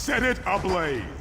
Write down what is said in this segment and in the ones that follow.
set it ablaze.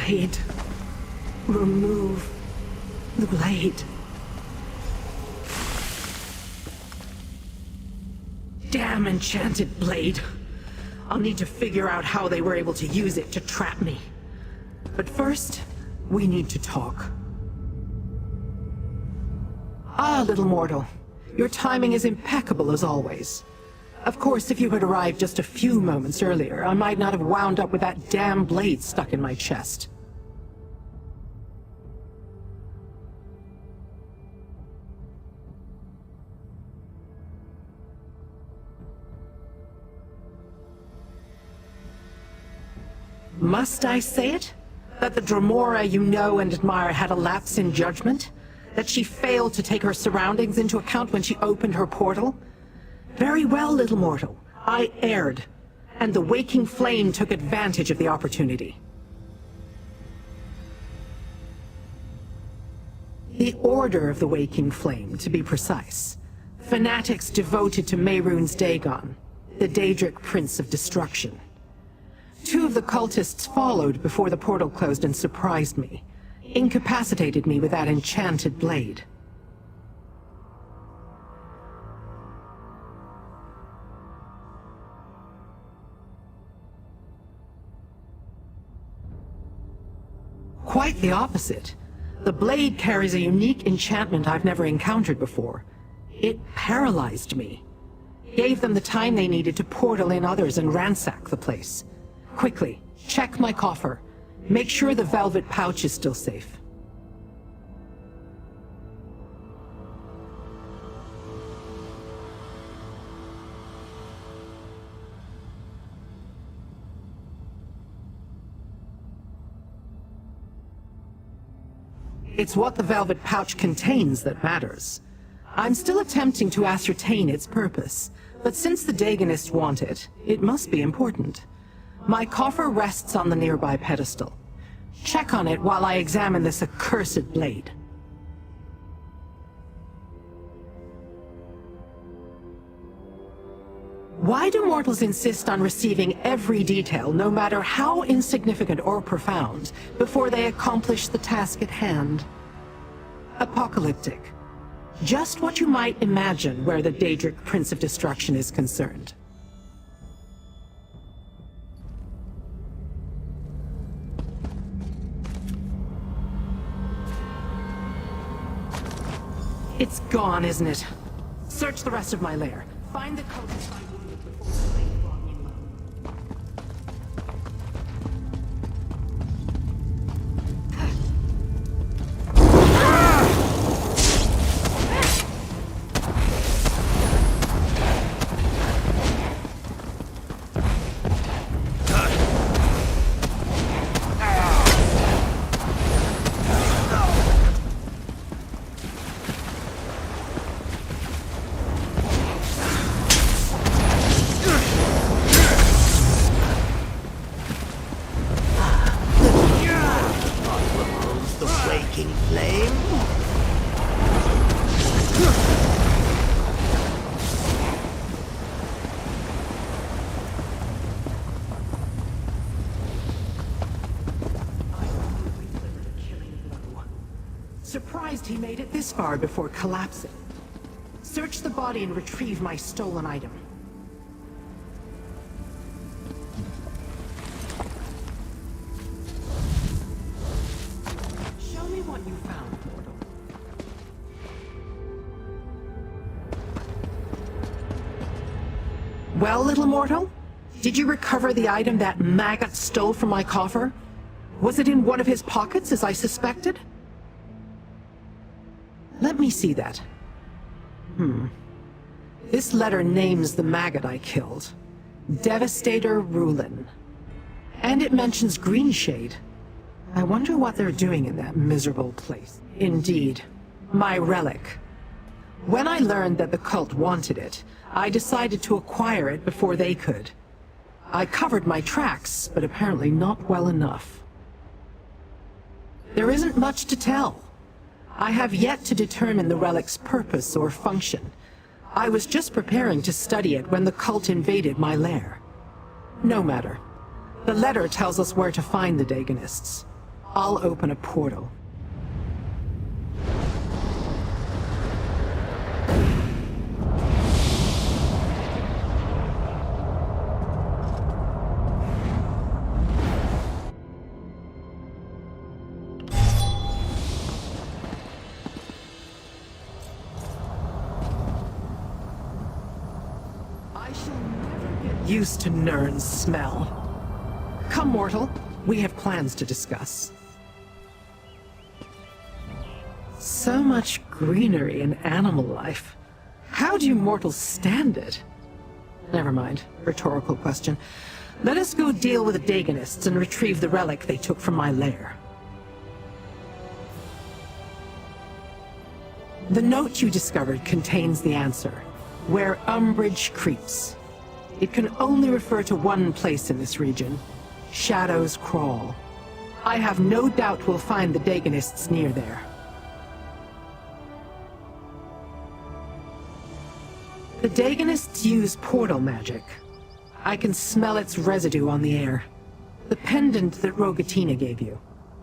blade. Remove the blade. Damn enchanted blade. I'll need to figure out how they were able to use it to trap me. But first, we need to talk. Ah, little mortal. Your timing is impeccable as always. Of course, if you had arrived just a few moments earlier, I might not have wound up with that damn blade stuck in my chest. Must I say it? That the Dremora you know and admire had a lapse in judgment? That she failed to take her surroundings into account when she opened her portal? Very well, little mortal. I erred, and the waking flame took advantage of the opportunity. The Order of the Waking Flame, to be precise. Fanatics devoted to Mehrunes Dagon, the Daedric Prince of Destruction. 2 of the cultists followed before the portal closed and surprised me. Incapacitated me with that enchanted blade. Quite the opposite. The blade carries a unique enchantment I've never encountered before. It paralyzed me. Gave them the time they needed to portal in others and ransack the place. Quickly, check my coffer. Make sure the velvet pouch is still safe. It's what the velvet pouch contains that matters. I'm still attempting to ascertain its purpose, but since the Dagonists want it, it must be important. My coffer rests on the nearby pedestal. Check on it while I examine this accursed blade. Why do mortals insist on receiving every detail, no matter how insignificant or profound, before they accomplish the task at hand? Apocalyptic. Just what you might imagine where the Daedric Prince of Destruction is concerned. It's gone, isn't it? Search the rest of my lair. Find the cultist I wounded before the blade brought me low. Surprised he made it this far before collapsing. Search the body and retrieve my stolen item. Show me what you found, mortal. Well, little mortal? Did you recover the item that maggot stole from my coffer? Was it in one of his pockets, as I suspected? Let me see that. This letter names the maggot I killed. Devastator Rulin. And it mentions Greenshade. I wonder what they're doing in that miserable place. Indeed. My relic. When I learned that the cult wanted it, I decided to acquire it before they could. I covered my tracks, but apparently not well enough. There isn't much to tell. I have yet to determine the relic's purpose or function. I was just preparing to study it when the cult invaded my lair. No matter. The letter tells us where to find the Dagonists. I'll open a portal. I shall never get used to Nern's smell. Come, mortal. We have plans to discuss. So much greenery and animal life. How do you mortals stand it? Never mind. Rhetorical question. Let us go deal with the Dagonists and retrieve the relic they took from my lair. The note you discovered contains the answer. Where umbrage creeps. It can only refer to one place in this region. Shadows crawl. I have no doubt we'll find the Dagonists near there. The Dagonists use portal magic. I can smell its residue on the air. The pendant that Rogatina gave you.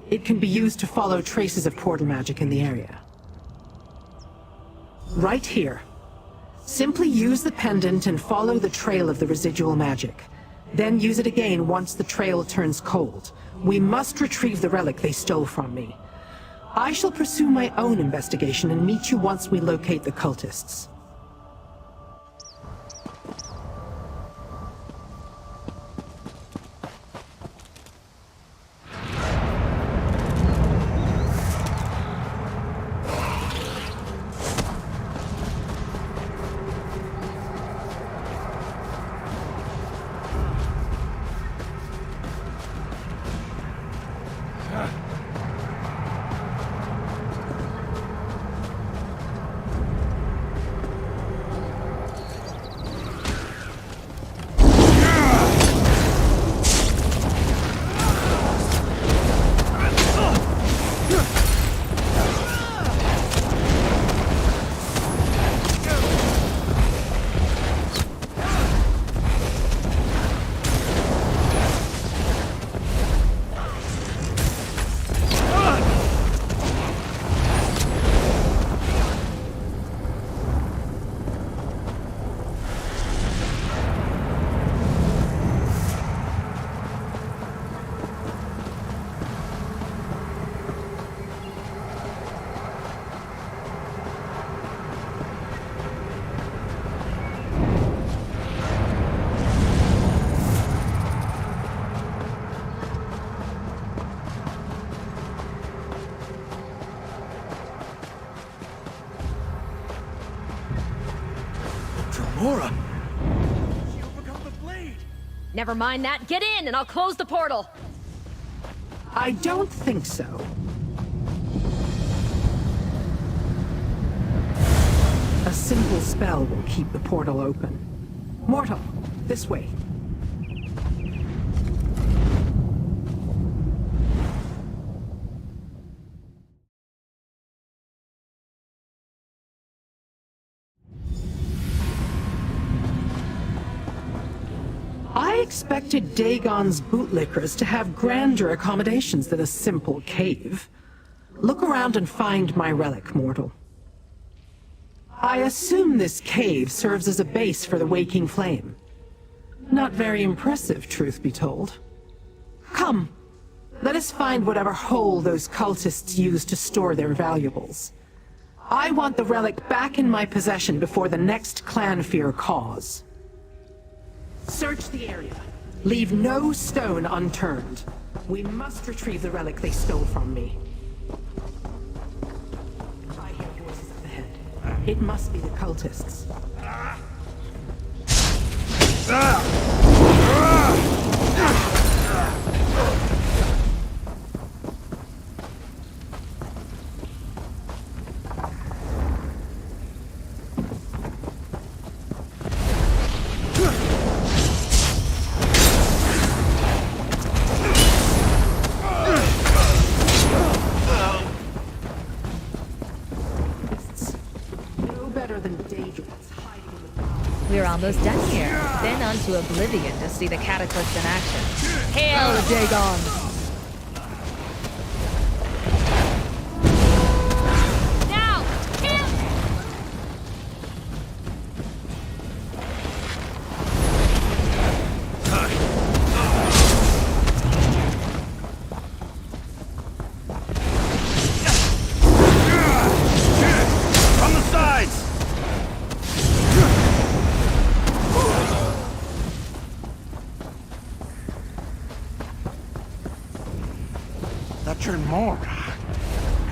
It can be used to follow traces of portal magic in the area. Right here. Simply use the pendant and follow the trail of the residual magic. Then use it again once the trail turns cold. We must retrieve the relic they stole from me. I shall pursue my own investigation and meet you once we locate the cultists. She overcome the blade! Never mind that. Get in, and I'll close the portal. I don't think so. A simple spell will keep the portal open. Mortal, this way. I expected Dagon's bootlickers to have grander accommodations than a simple cave. Look around and find my relic, mortal. I assume this cave serves as a base for the Waking Flame. Not very impressive, truth be told. Come, let us find whatever hole those cultists used to store their valuables. I want the relic back in my possession before the next clan fear cause. Search the area. Leave no stone unturned. We must retrieve the relic they stole from me. I hear voices up ahead. It must be the cultists. We're almost done here. Then on to Oblivion to see the Cataclysm in action. Hail the Dagons!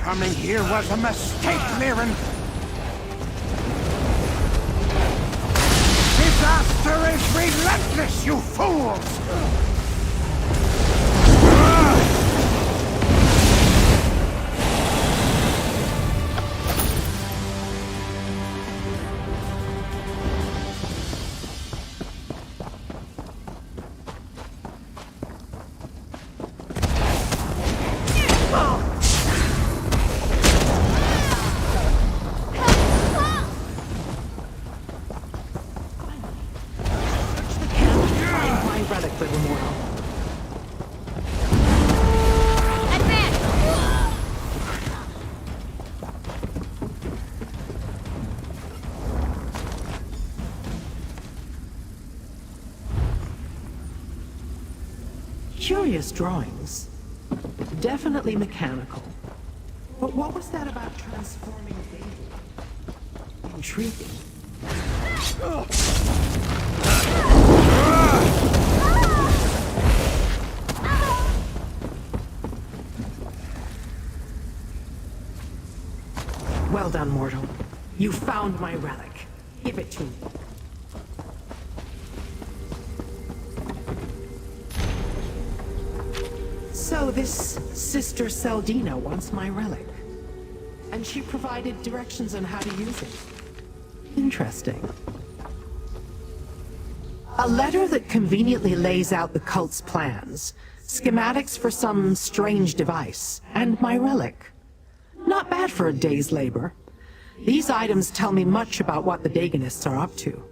Coming here was a mistake, Liren. Disaster is relentless, you fools! Curious drawings. Definitely mechanical. But what was that about transforming data? Intriguing. Well done, mortal. You found my relic. Give it to me. So this Sister Seldina wants my relic. And she provided directions on how to use it. Interesting. A letter that conveniently lays out the cult's plans, schematics for some strange device, and my relic. Not bad for a day's labor. These items tell me much about what the Daganists are up to.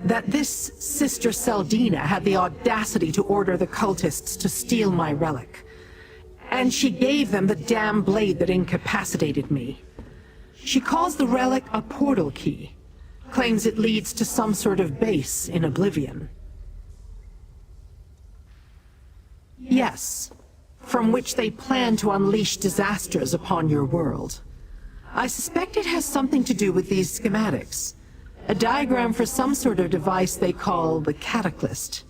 That this Sister Seldina had the audacity to order the cultists to steal my relic. And she gave them the damn blade that incapacitated me. She calls the relic a portal key, claims it leads to some sort of base in Oblivion. Yes, from which they plan to unleash disasters upon your world. I suspect it has something to do with these schematics. A diagram for some sort of device they call the Cataclysm.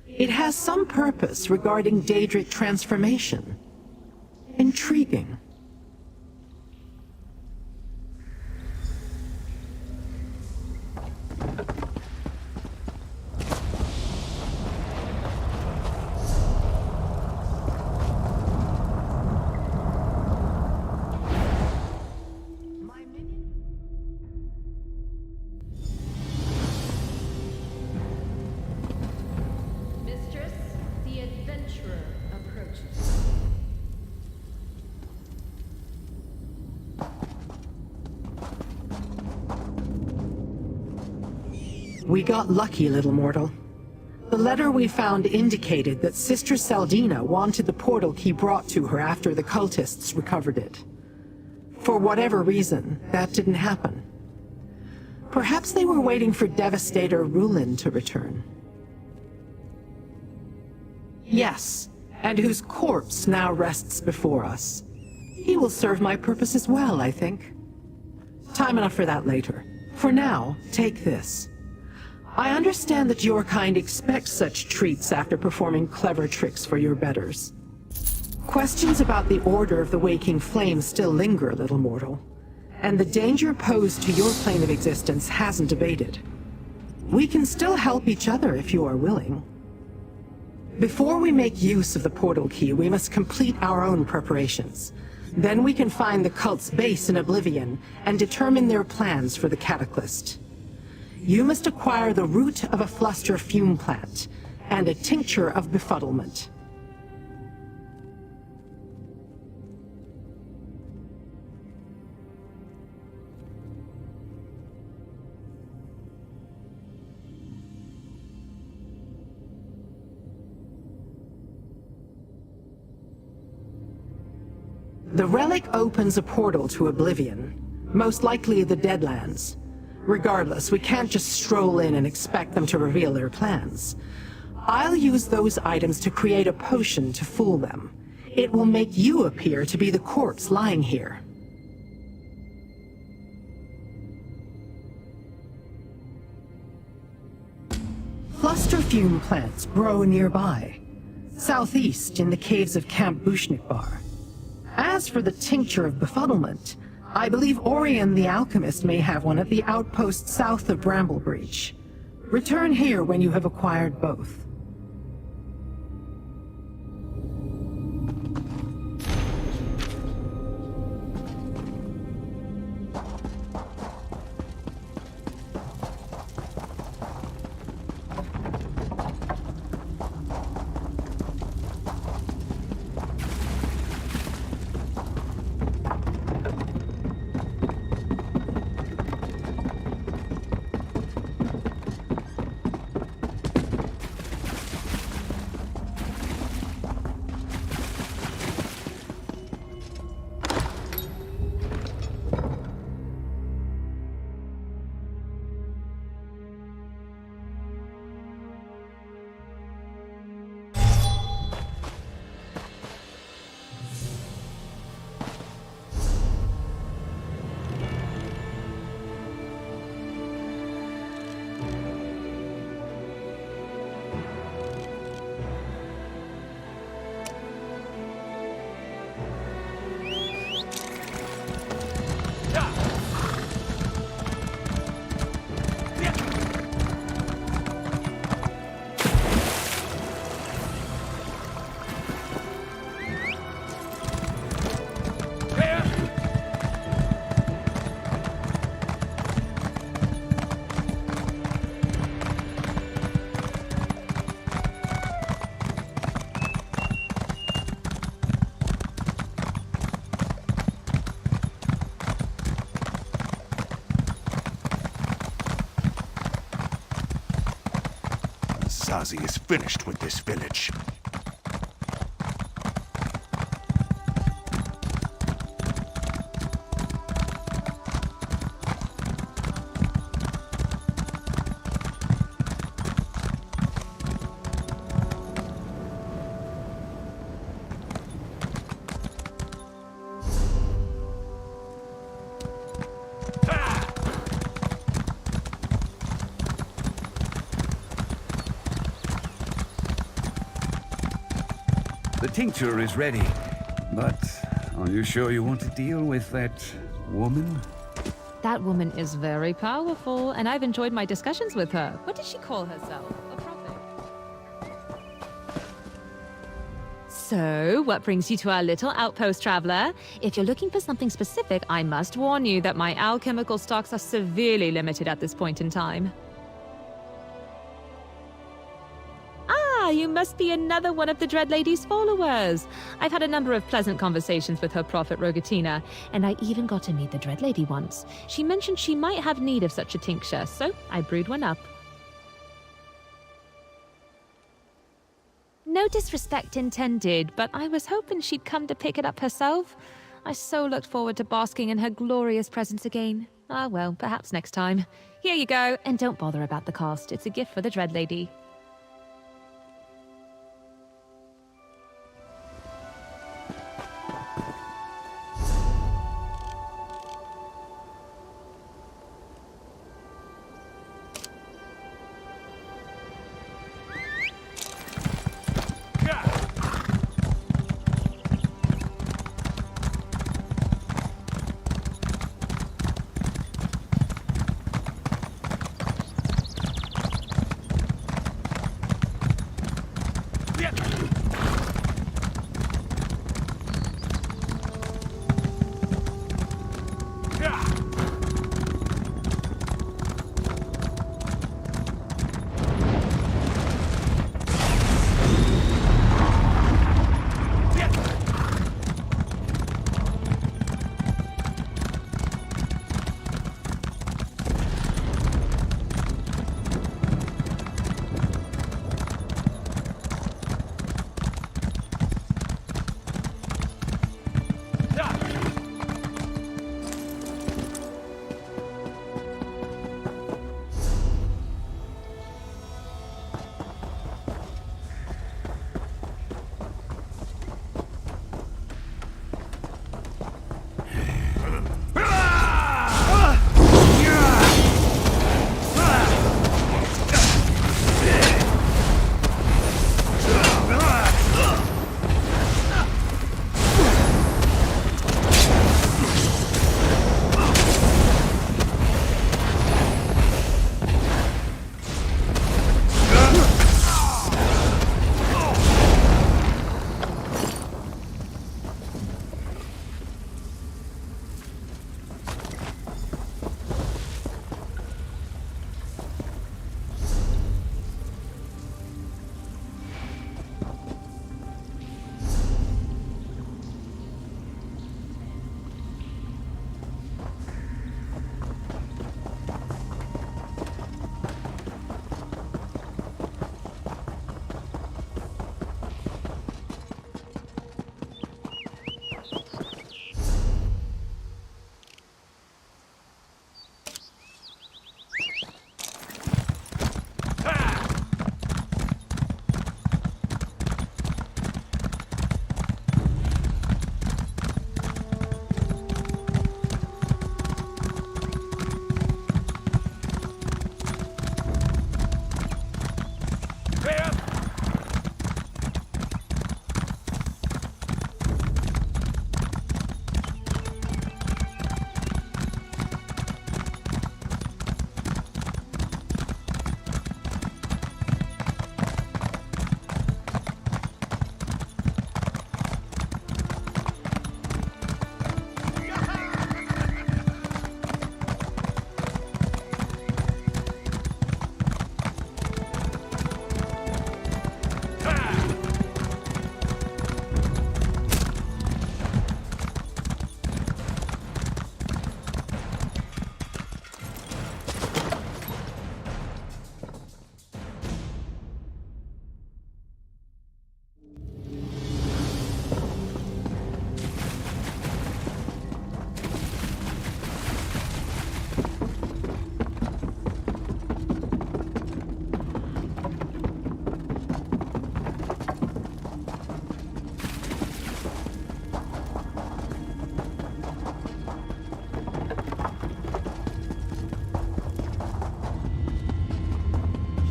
It has some purpose regarding Daedric transformation. Intriguing. We got lucky, little mortal. The letter we found indicated that Sister Seldina wanted the portal key brought to her after the cultists recovered it. For whatever reason, that didn't happen. Perhaps they were waiting for Devastator Rulin to return. Yes, and whose corpse now rests before us. He will serve my purpose as well, I think. Time enough for that later. For now, take this. I understand that your kind expects such treats after performing clever tricks for your betters. Questions about the Order of the Waking Flame still linger, little mortal, and the danger posed to your plane of existence hasn't abated. We can still help each other if you are willing. Before we make use of the portal key, we must complete our own preparations. Then we can find the cult's base in Oblivion and determine their plans for the Cataclysm. You must acquire the root of a fluster fume plant and a tincture of befuddlement. The relic opens a portal to Oblivion, most likely the Deadlands. Regardless, we can't just stroll in and expect them to reveal their plans. I'll use those items to create a potion to fool them. It will make you appear to be the corpse lying here. Fluster fume plants grow nearby, southeast in the caves of Camp Bushnikbar. As for the tincture of befuddlement, I believe Orion the alchemist may have one at the outpost south of Bramblebreach. Return here when you have acquired both. Zazi is finished with this village. The tincture is ready, but are you sure you want to deal with that woman? That woman is very powerful, and I've enjoyed my discussions with her. What does she call herself? A prophet? So, what brings you to our little outpost, traveler? If you're looking for something specific, I must warn you that my alchemical stocks are severely limited at this point in time. You must be another one of the Dread Lady's followers. I've had a number of pleasant conversations with her prophet Rogatina, and I even got to meet the Dread Lady once. She mentioned she might have need of such a tincture, so I brewed one up. No disrespect intended, but I was hoping she'd come to pick it up herself. I so looked forward to basking in her glorious presence again. Ah well, perhaps next time. Here you go, and don't bother about the cost. It's a gift for the Dread Lady.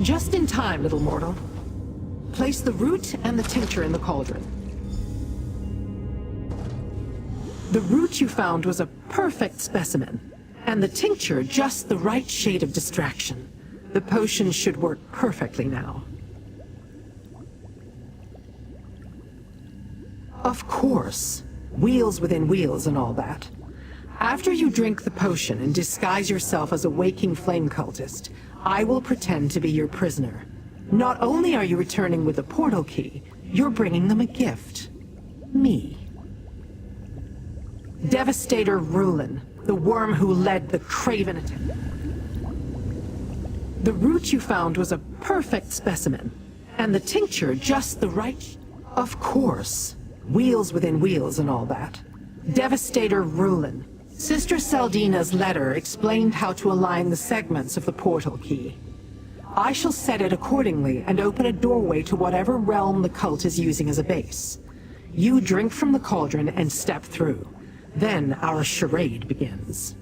Just in time, little mortal. Place the root and the tincture in the cauldron. The root you found was a perfect specimen, and the tincture just the right shade of distraction. The potion should work perfectly now. Of course. Wheels within wheels and all that. After you drink the potion and disguise yourself as a waking flame cultist, I will pretend to be your prisoner. Not only are you returning with the portal key, you're bringing them a gift. Me. Devastator Rulin, the worm who led the Craven attack. The root you found was a perfect specimen, and the tincture just the right... Of course. Wheels within wheels and all that. Devastator Rulin. Sister Saldina's letter explained how to align the segments of the portal key. I shall set it accordingly and open a doorway to whatever realm the cult is using as a base. You drink from the cauldron and step through. Then our charade begins.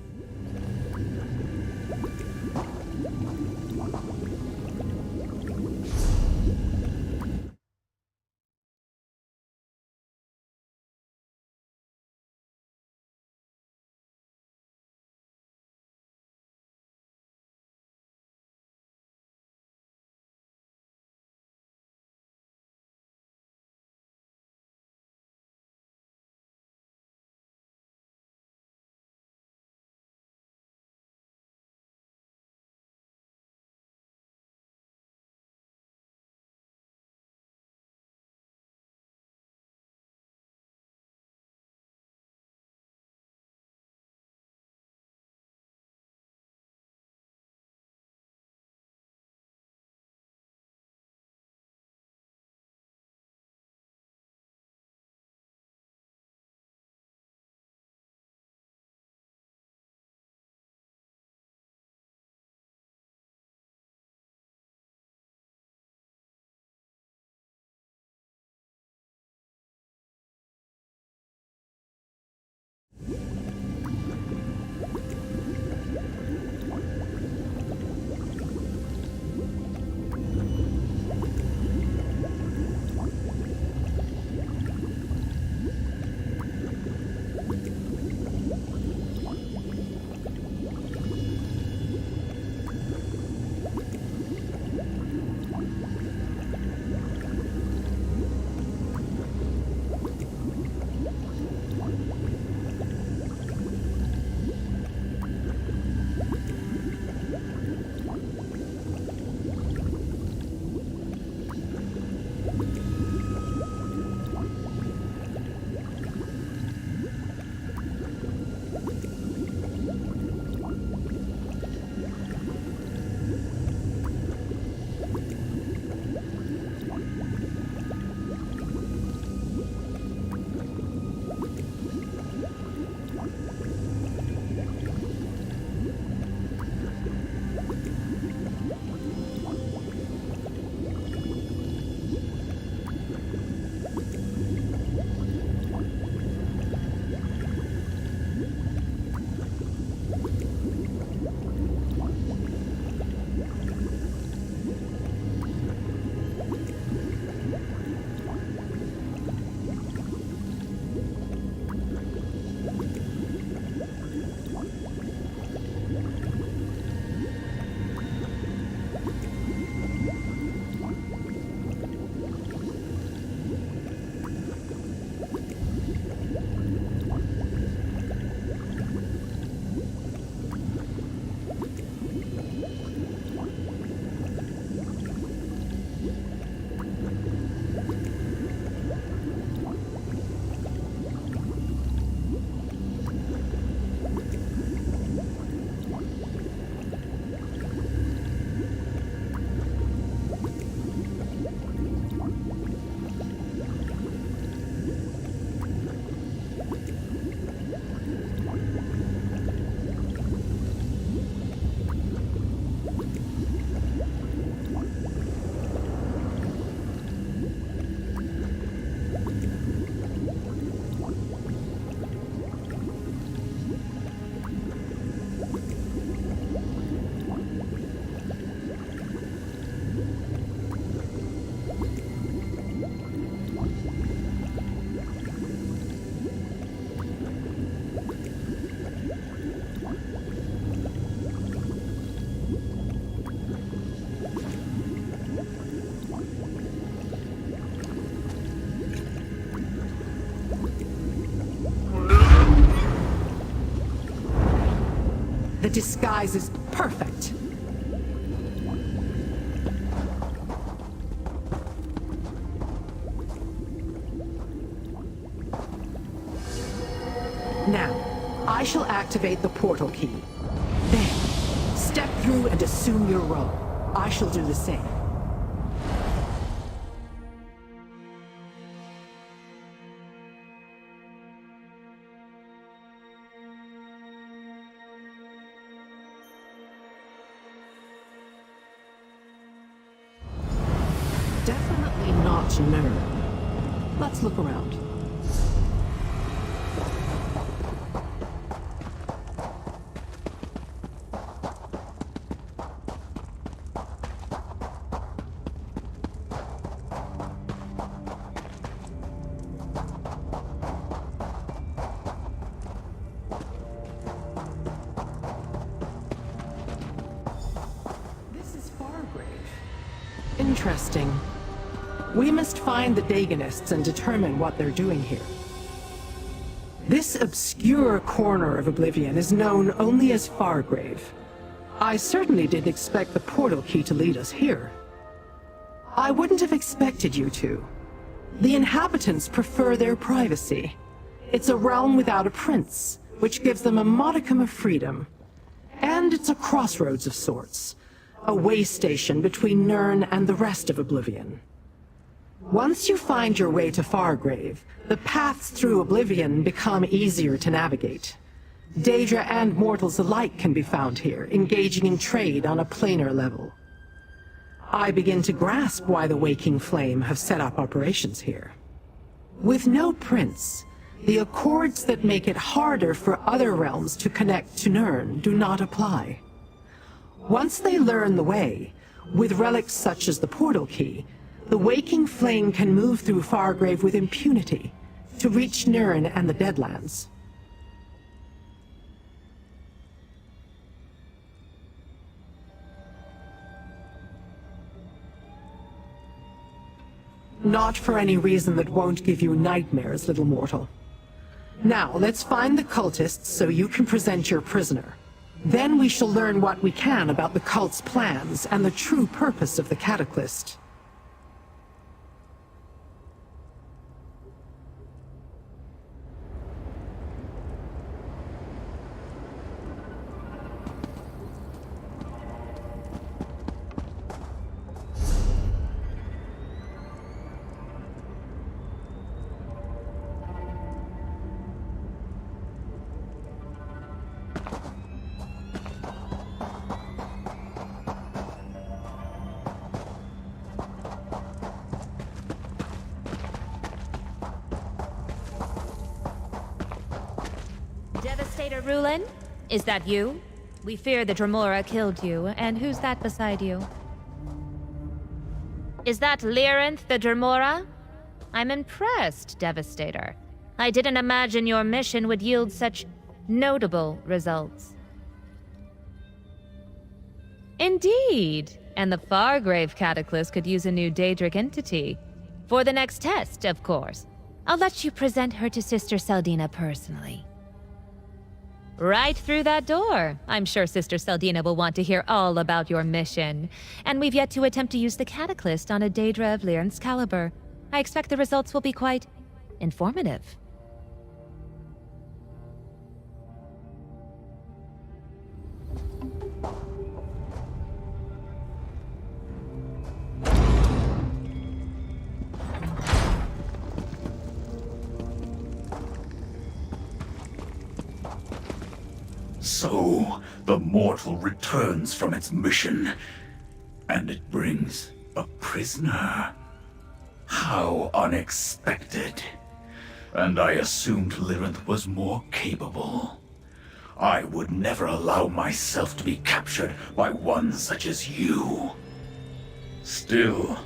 disguise is perfect. Now, I shall activate the portal key. There. Step through and assume your role. I shall do the same. Definitely not Nerd. Let's look around. This is Fargrave. Interesting. We must find the Dagonists and determine what they're doing here. This obscure corner of Oblivion is known only as Fargrave. I certainly didn't expect the portal key to lead us here. I wouldn't have expected you to. The inhabitants prefer their privacy. It's a realm without a prince, which gives them a modicum of freedom. And it's a crossroads of sorts. A way station between Nirn and the rest of Oblivion. Once you find your way to Fargrave, the paths through Oblivion become easier to navigate. Daedra and mortals alike can be found here, engaging in trade on a planar level. I begin to grasp why the Waking Flame have set up operations here. With no prince, the accords that make it harder for other realms to connect to Nirn do not apply. Once they learn the way, with relics such as the portal key, the Waking Flame can move through Fargrave with impunity to reach Nirn and the Deadlands. Not for any reason that won't give you nightmares, little mortal. Now, let's find the cultists so you can present your prisoner. Then we shall learn what we can about the cult's plans and the true purpose of the Cataclysm. Devastator Rulin? Is that you? We fear the Dremora killed you, and who's that beside you? Is that Lyrinth the Dremora? I'm impressed, Devastator. I didn't imagine your mission would yield such notable results. Indeed, and the Fargrave Cataclysm could use a new Daedric entity. For the next test, of course. I'll let you present her to Sister Saldina personally. Right through that door. I'm sure Sister Saldina will want to hear all about your mission. And we've yet to attempt to use the Cataclysm on a Daedra of Lyrinth's caliber. I expect the results will be quite informative. So, the mortal returns from its mission, and it brings a prisoner. How unexpected. And I assumed Lyrinth was more capable. I would never allow myself to be captured by one such as you. Still,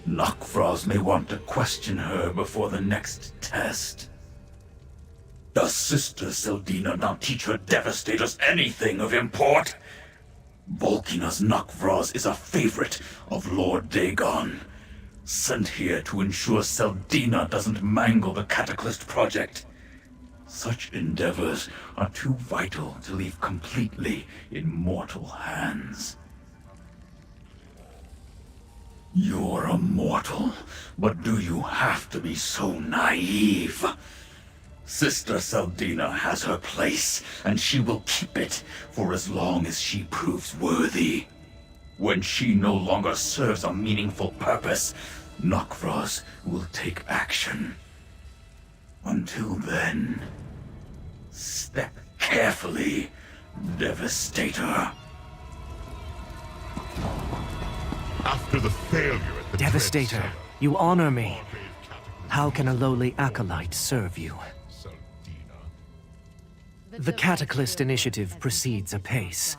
Nakvraz may want to question her before the next test. Does Sister Saldina not teach her Devastators anything of import? Volkina's Nakvraz is a favorite of Lord Dagon, sent here to ensure Saldina doesn't mangle the Cataclysm project. Such endeavors are too vital to leave completely in mortal hands. You're a mortal, but do you have to be so naive? Sister Seldina has her place, and she will keep it for as long as she proves worthy. When she no longer serves a meaningful purpose, Nokvros will take action. Until then, step carefully, Devastator. After the failure at the Devastator, Dread you honor me. Cellar, How can a lowly acolyte serve you? Seldina. The Cataclysm Initiative proceeds apace.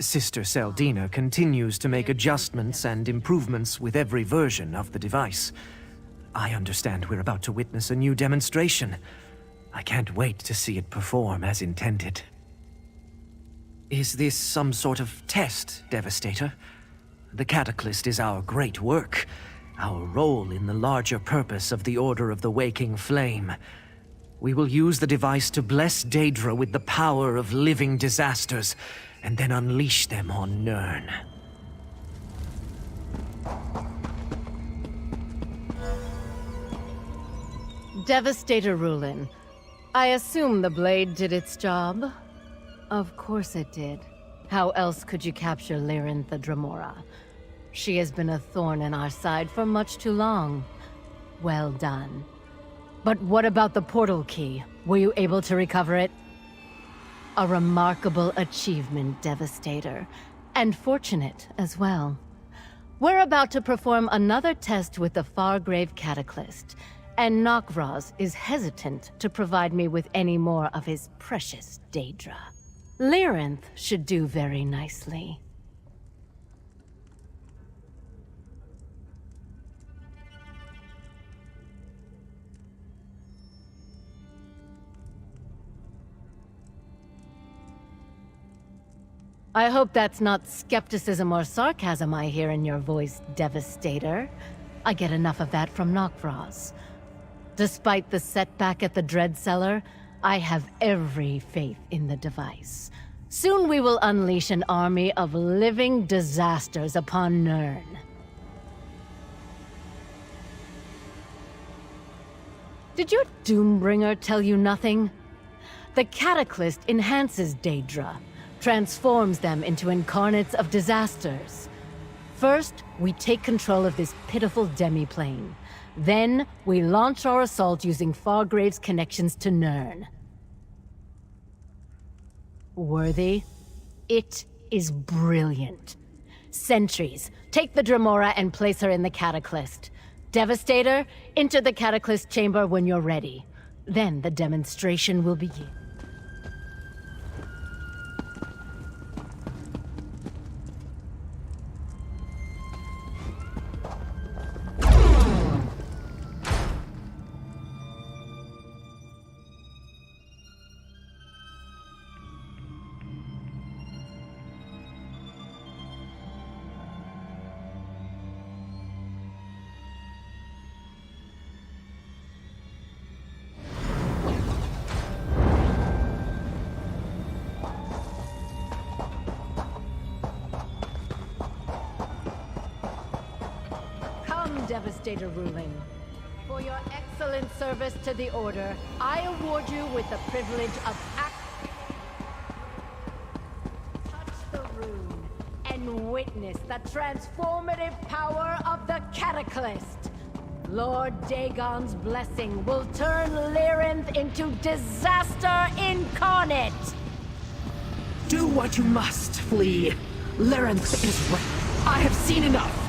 Sister Seldina continues to make adjustments and improvements with every version of the device. I understand we're about to witness a new demonstration. I can't wait to see it perform as intended. Is this some sort of test, Devastator? The Cataclysm is our great work, our role in the larger purpose of the Order of the Waking Flame. We will use the device to bless Daedra with the power of living disasters, and then unleash them on Nirn. Devastator Rulin, I assume the blade did its job? Of course it did. How else could you capture Lyrin the Dremora? She has been a thorn in our side for much too long. Well done. But what about the portal key? Were you able to recover it? A remarkable achievement, Devastator. And fortunate as well. We're about to perform another test with the Fargrave Cataclysm, and Nokvros is hesitant to provide me with any more of his precious Daedra. Lyrinth should do very nicely. I hope that's not skepticism or sarcasm I hear in your voice, Devastator. I get enough of that from Nokvros. Despite the setback at the Dread Cellar, I have every faith in the device. Soon we will unleash an army of living disasters upon Nirn. Did your Doombringer tell you nothing? The Cataclysm enhances Daedra, transforms them into incarnates of disasters. First, we take control of this pitiful demiplane. Then, we launch our assault using Fargrave's connections to Nirn. Worthy? It is brilliant. Sentries, take the Dremora and place her in the Cataclysm. Devastator, enter the Cataclysm chamber when you're ready. Then the demonstration will begin. Devastator ruling. For your excellent service to the Order, I award you with the privilege of touch the rune and witness the transformative power of the Cataclysm. Lord Dagon's blessing will turn Lyrinth into disaster incarnate. Do what you must, Flea. Lyrinth is right. I have seen enough.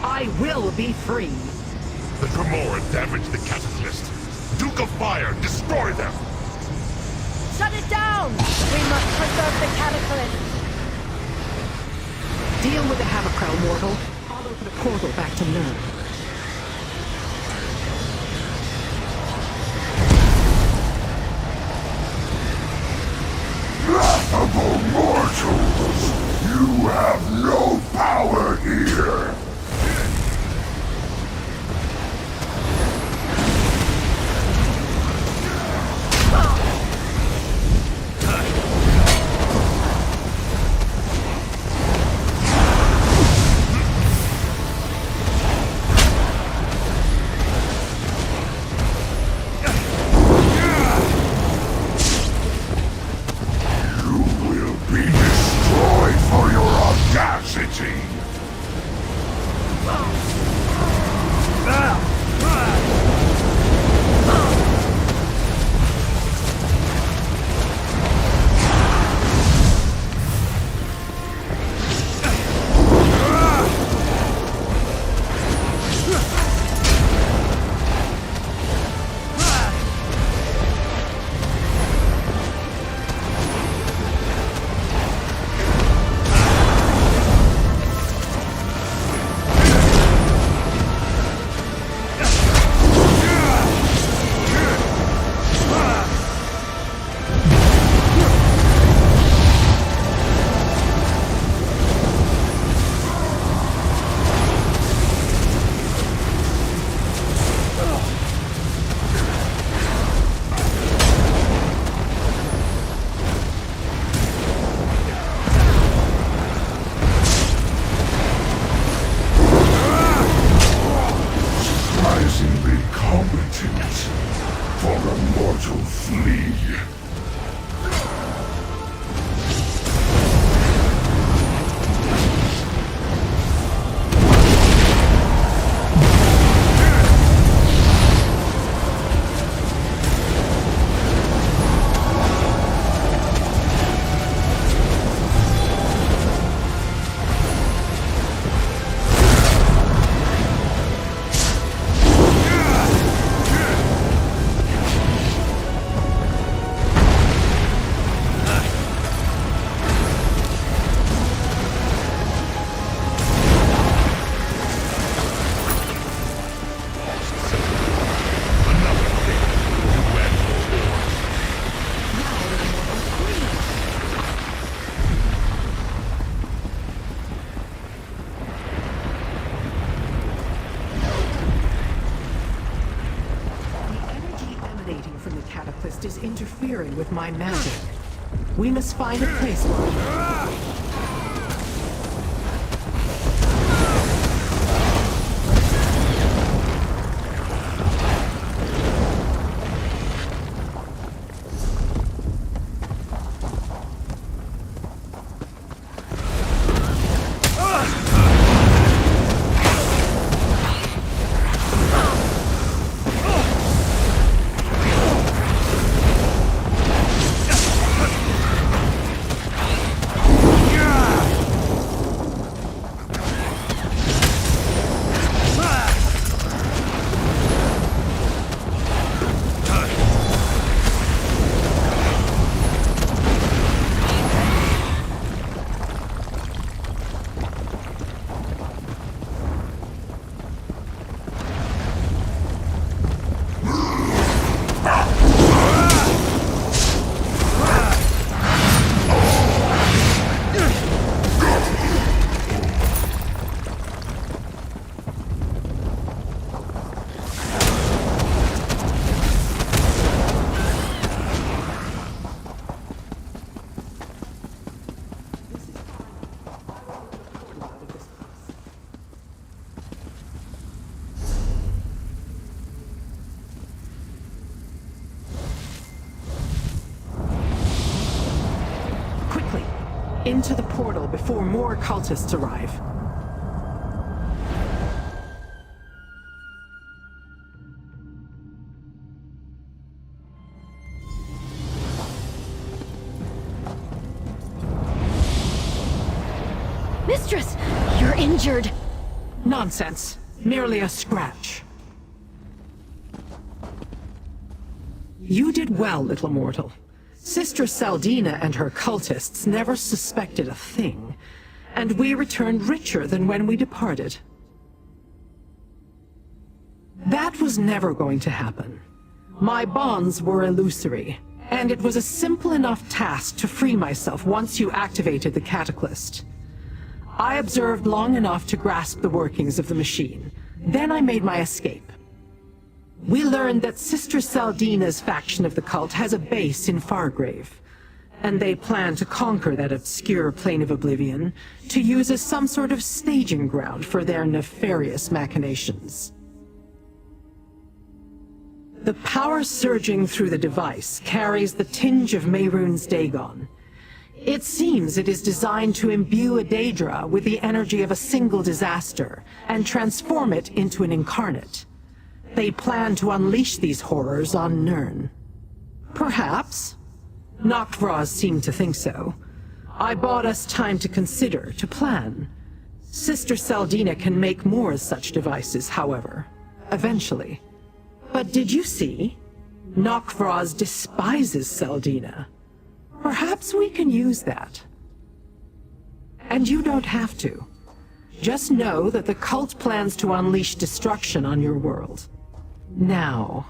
I will be free. The Dremora damaged the Cataclysm. Duke of Fire, destroy them! Shut it down! We must preserve the Cataclysm. Deal with the Havocrow, mortal. I'll open a portal back to Nirn. Laughable mortals! You have no power here! interfering with my magic. We must find a place where... Into the portal before more cultists arrive. Mistress, you're injured. Nonsense. Merely a scratch. You did well, little mortal. Sister Saldina and her cultists never suspected a thing, and we returned richer than when we departed. That was never going to happen. My bonds were illusory, and it was a simple enough task to free myself once you activated the Cataclysm. I observed long enough to grasp the workings of the machine. Then I made my escape. We learned that Sister Saldina's faction of the cult has a base in Fargrave, and they plan to conquer that obscure plane of oblivion to use as some sort of staging ground for their nefarious machinations. The power surging through the device carries the tinge of Mehrunes Dagon. It seems it is designed to imbue a Daedra with the energy of a single disaster and transform it into an incarnate. They plan to unleash these horrors on Nirn. Perhaps. Noctvraz seemed to think so. I bought us time to consider, to plan. Sister Saldina can make more such devices, however. Eventually. But did you see? Noctvraz despises Saldina. Perhaps we can use that. And you don't have to. Just know that the cult plans to unleash destruction on your world. Now,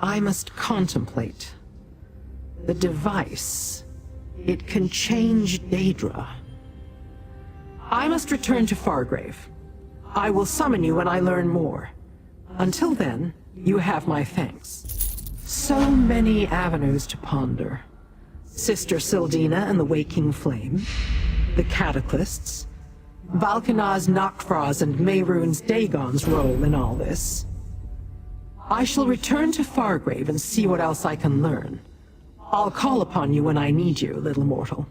I must contemplate. The device, it can change Daedra. I must return to Fargrave. I will summon you when I learn more. Until then, you have my thanks. So many avenues to ponder. Sister Sildina and the Waking Flame, the Cataclysts, Valkanaz Noctvraz and Mehrunes Dagon's role in all this. I shall return to Fargrave and see what else I can learn. I'll call upon you when I need you, little mortal.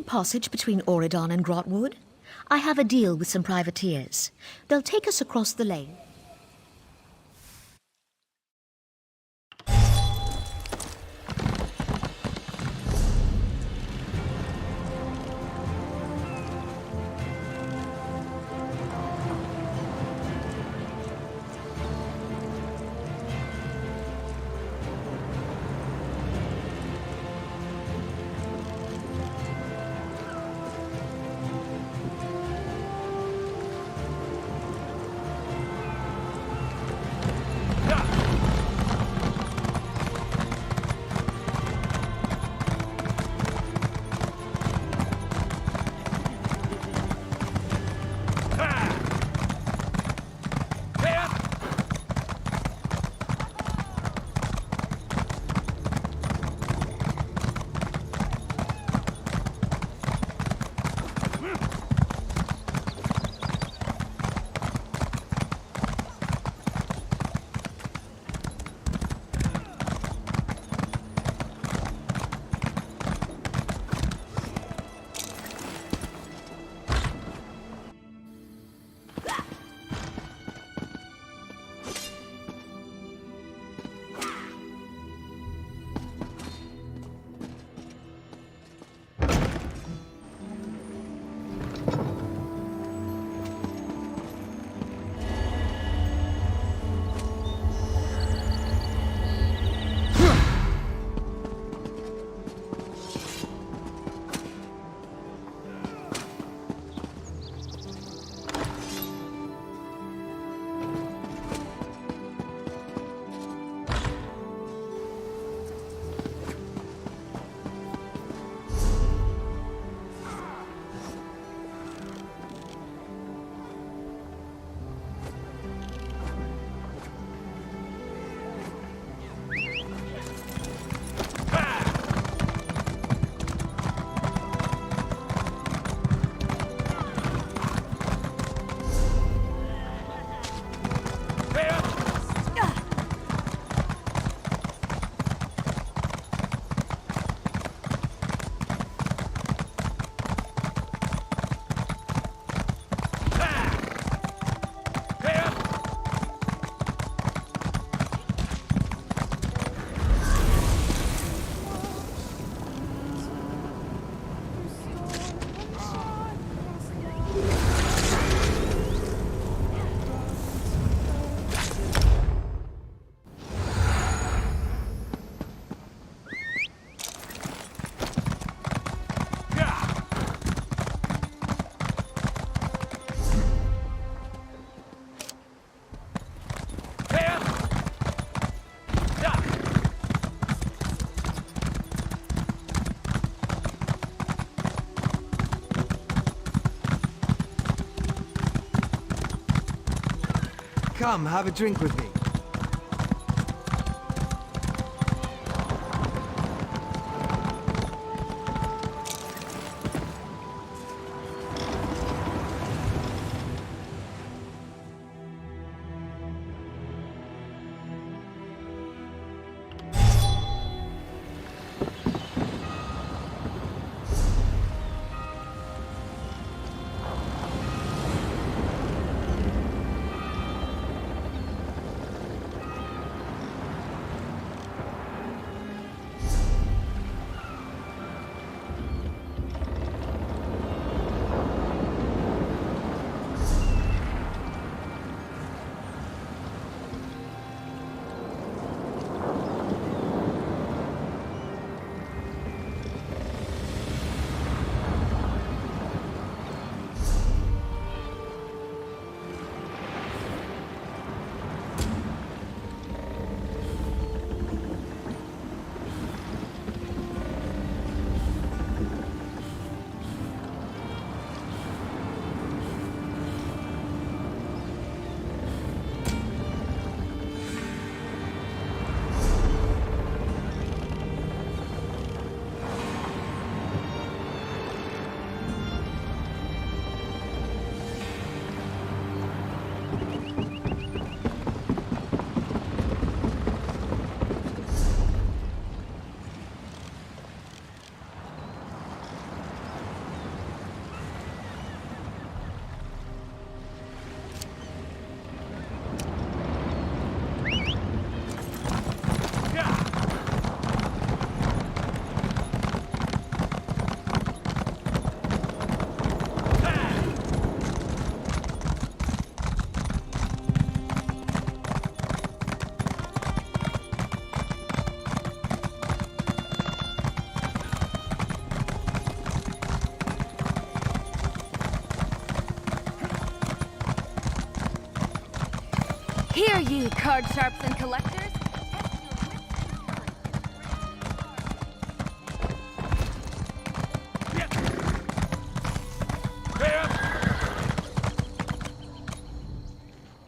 passage between Auridon and Grotwood? I have a deal with some privateers. They'll take us across the lane. Come, have a drink with me. Hear ye, card sharps and collectors.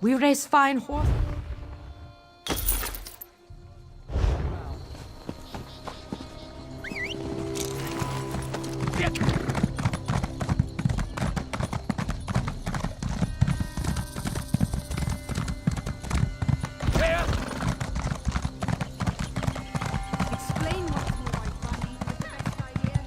We raise fine horse. Explain what's more, Bunny, with the best idea.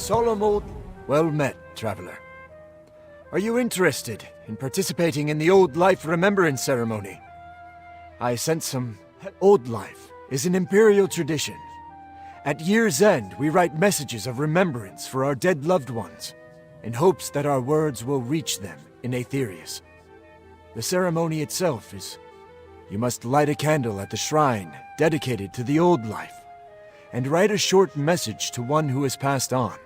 Solemn old... Well met, traveler. Are you interested in participating in the Old Life Remembrance Ceremony? I sense some... Old Life is an imperial tradition. At year's end, we write messages of remembrance for our dead loved ones, in hopes that our words will reach them in Aetherius. The ceremony itself is... You must light a candle at the shrine dedicated to the Old Life, and write a short message to one who has passed on.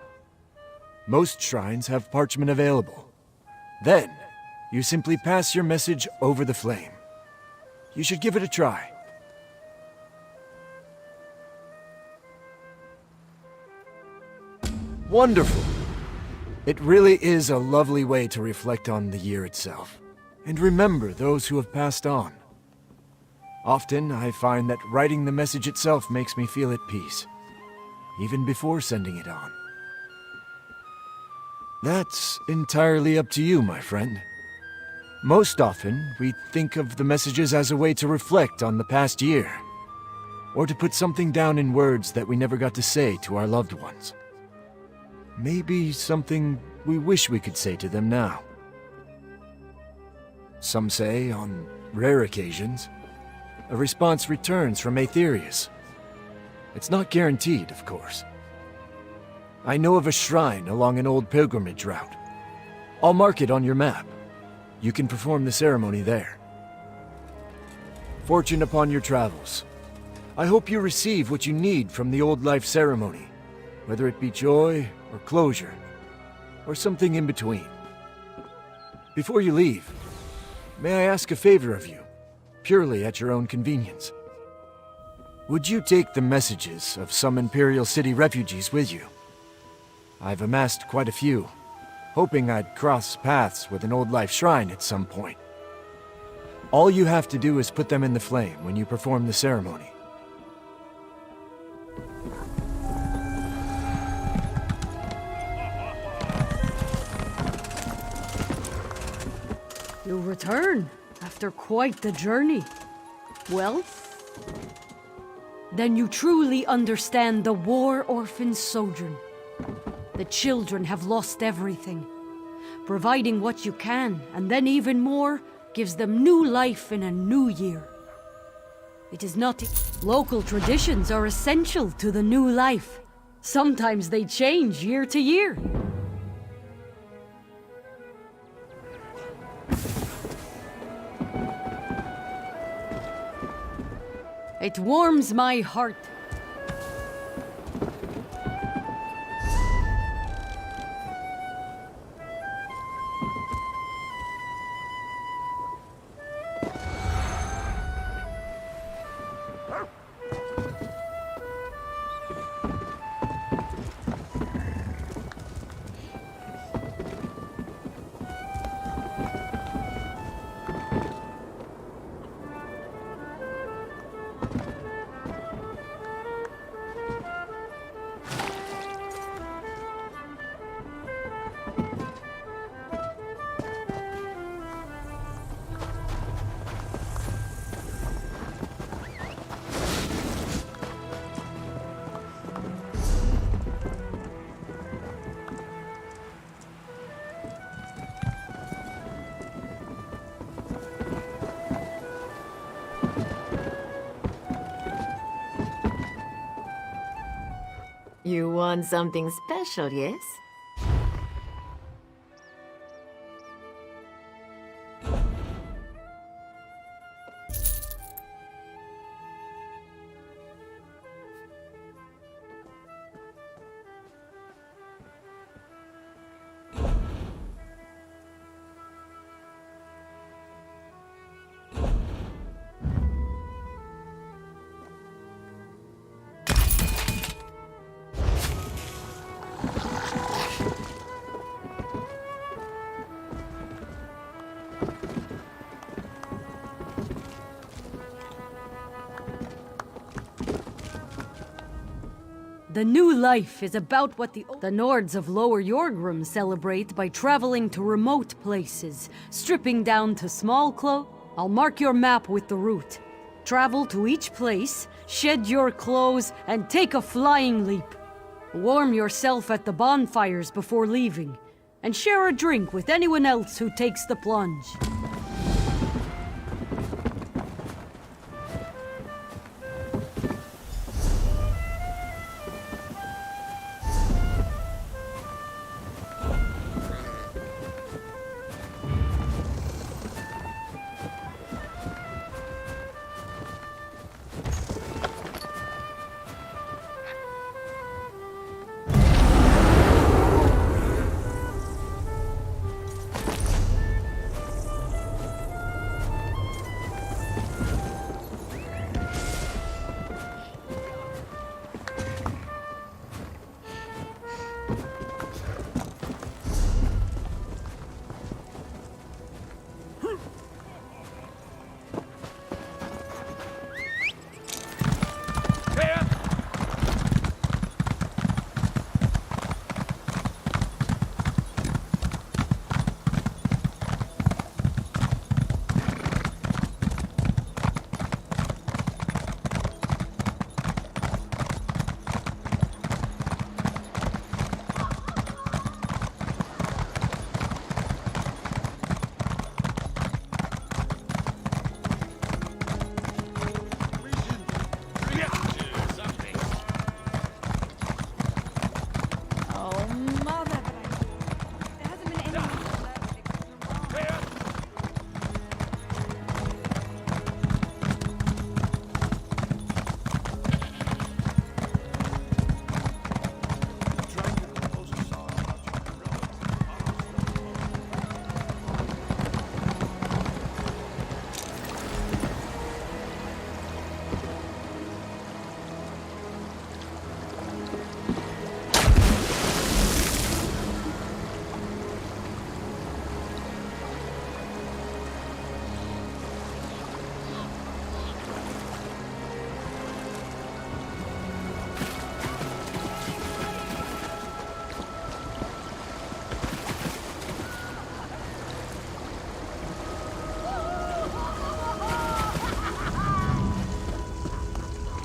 Most shrines have parchment available. Then, you simply pass your message over the flame. You should give it a try. Wonderful! It really is a lovely way to reflect on the year itself, and remember those who have passed on. Often, I find that writing the message itself makes me feel at peace, even before sending it on. That's entirely up to you, my friend. Most often, we think of the messages as a way to reflect on the past year, or to put something down in words that we never got to say to our loved ones. Maybe something we wish we could say to them now. Some say, on rare occasions, a response returns from Aetherius. It's not guaranteed, of course. I know of a shrine along an old pilgrimage route. I'll mark it on your map. You can perform the ceremony there. Fortune upon your travels. I hope you receive what you need from the old life ceremony, whether it be joy or closure, or something in between. Before you leave, may I ask a favor of you, purely at your own convenience? Would you take the messages of some Imperial City refugees with you? I've amassed quite a few, hoping I'd cross paths with an old life shrine at some point. All you have to do is put them in the flame when you perform the ceremony. You return after quite the journey. Well, then you truly understand the war orphan's sojourn. The children have lost everything. Providing what you can, and then even more, gives them new life in a new year. It is not... Local traditions are essential to the new life. Sometimes they change year to year. It warms my heart. You want something special, yes? The new life is about what the Nords of Lower Yorgrim celebrate by traveling to remote places, stripping down to small clothes. I'll mark your map with the route. Travel to each place, shed your clothes, and take a flying leap. Warm yourself at the bonfires before leaving, and share a drink with anyone else who takes the plunge.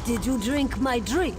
Did you drink my drink?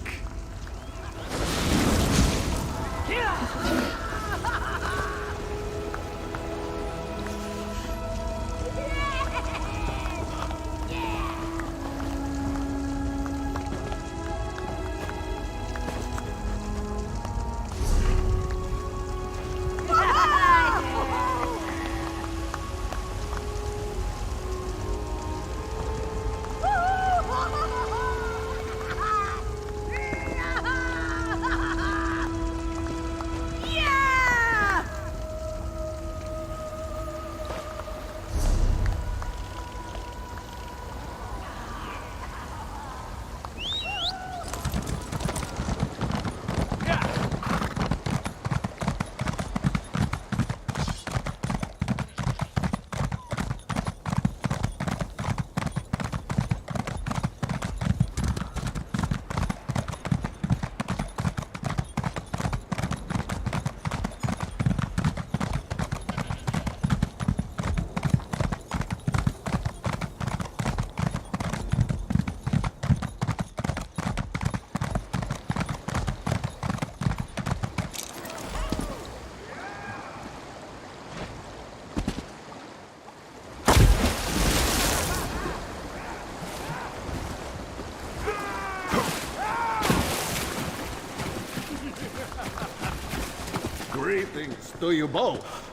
Greetings to you both.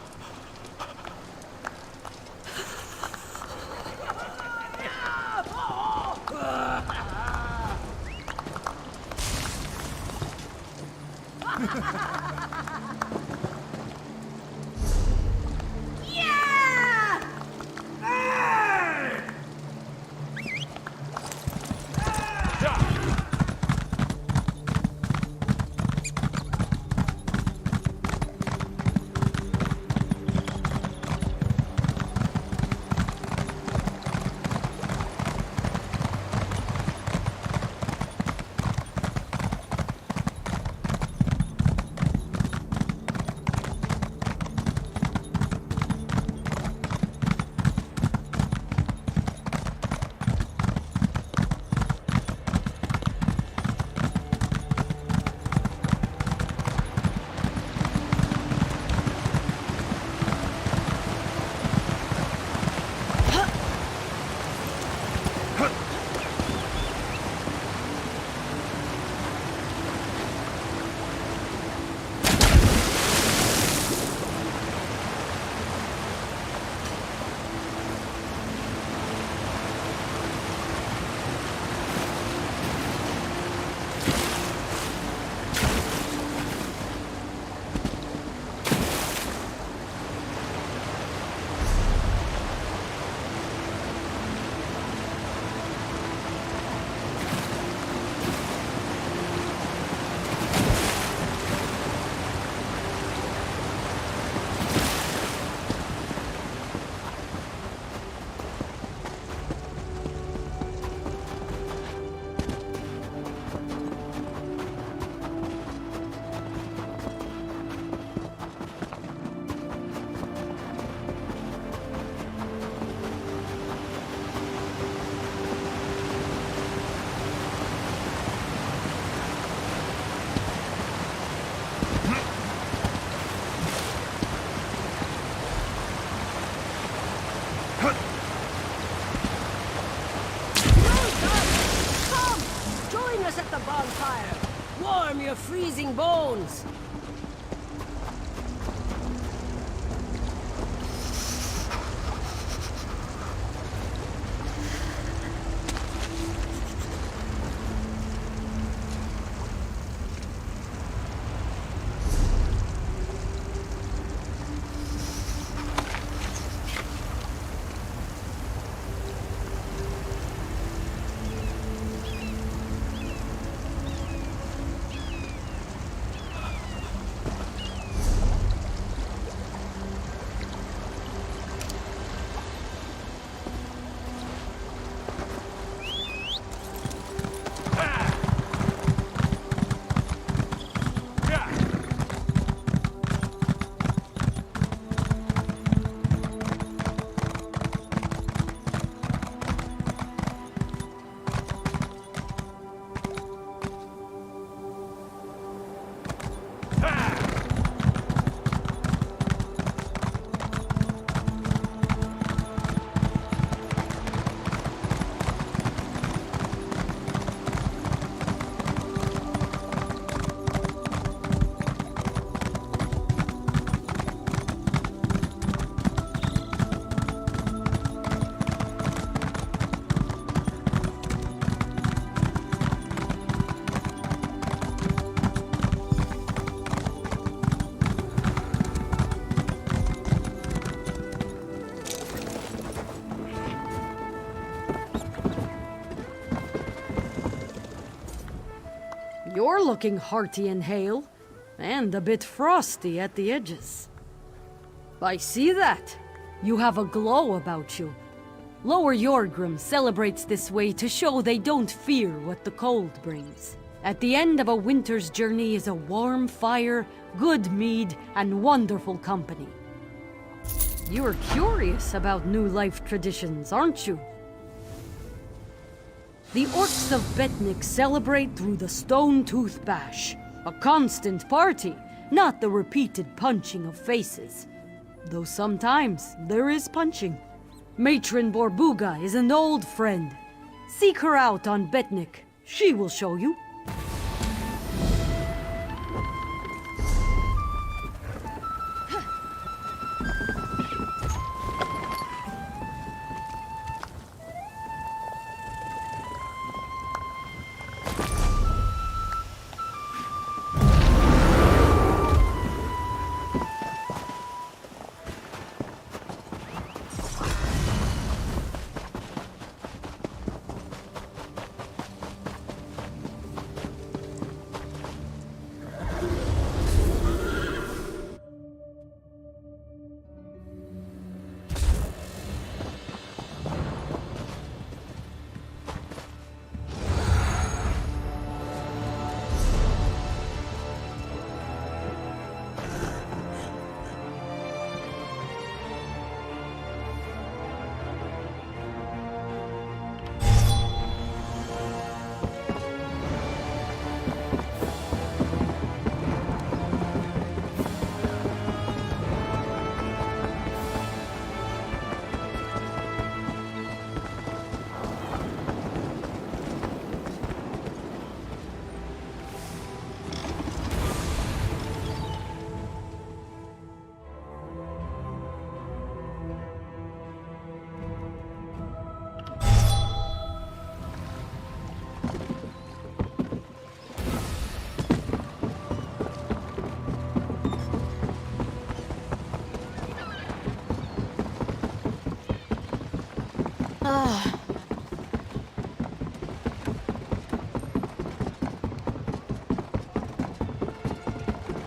Your freezing bones! You're looking hearty and hale, and a bit frosty at the edges. I see that. You have a glow about you. Lower Yorgrim celebrates this way to show they don't fear what the cold brings. At the end of a winter's journey is a warm fire, good mead, and wonderful company. You are curious about new life traditions, aren't you? The orcs of Betnik celebrate through the Stone Tooth Bash, a constant party, not the repeated punching of faces. Though sometimes there is punching. Matron Borbuga is an old friend. Seek her out on Betnik. She will show you.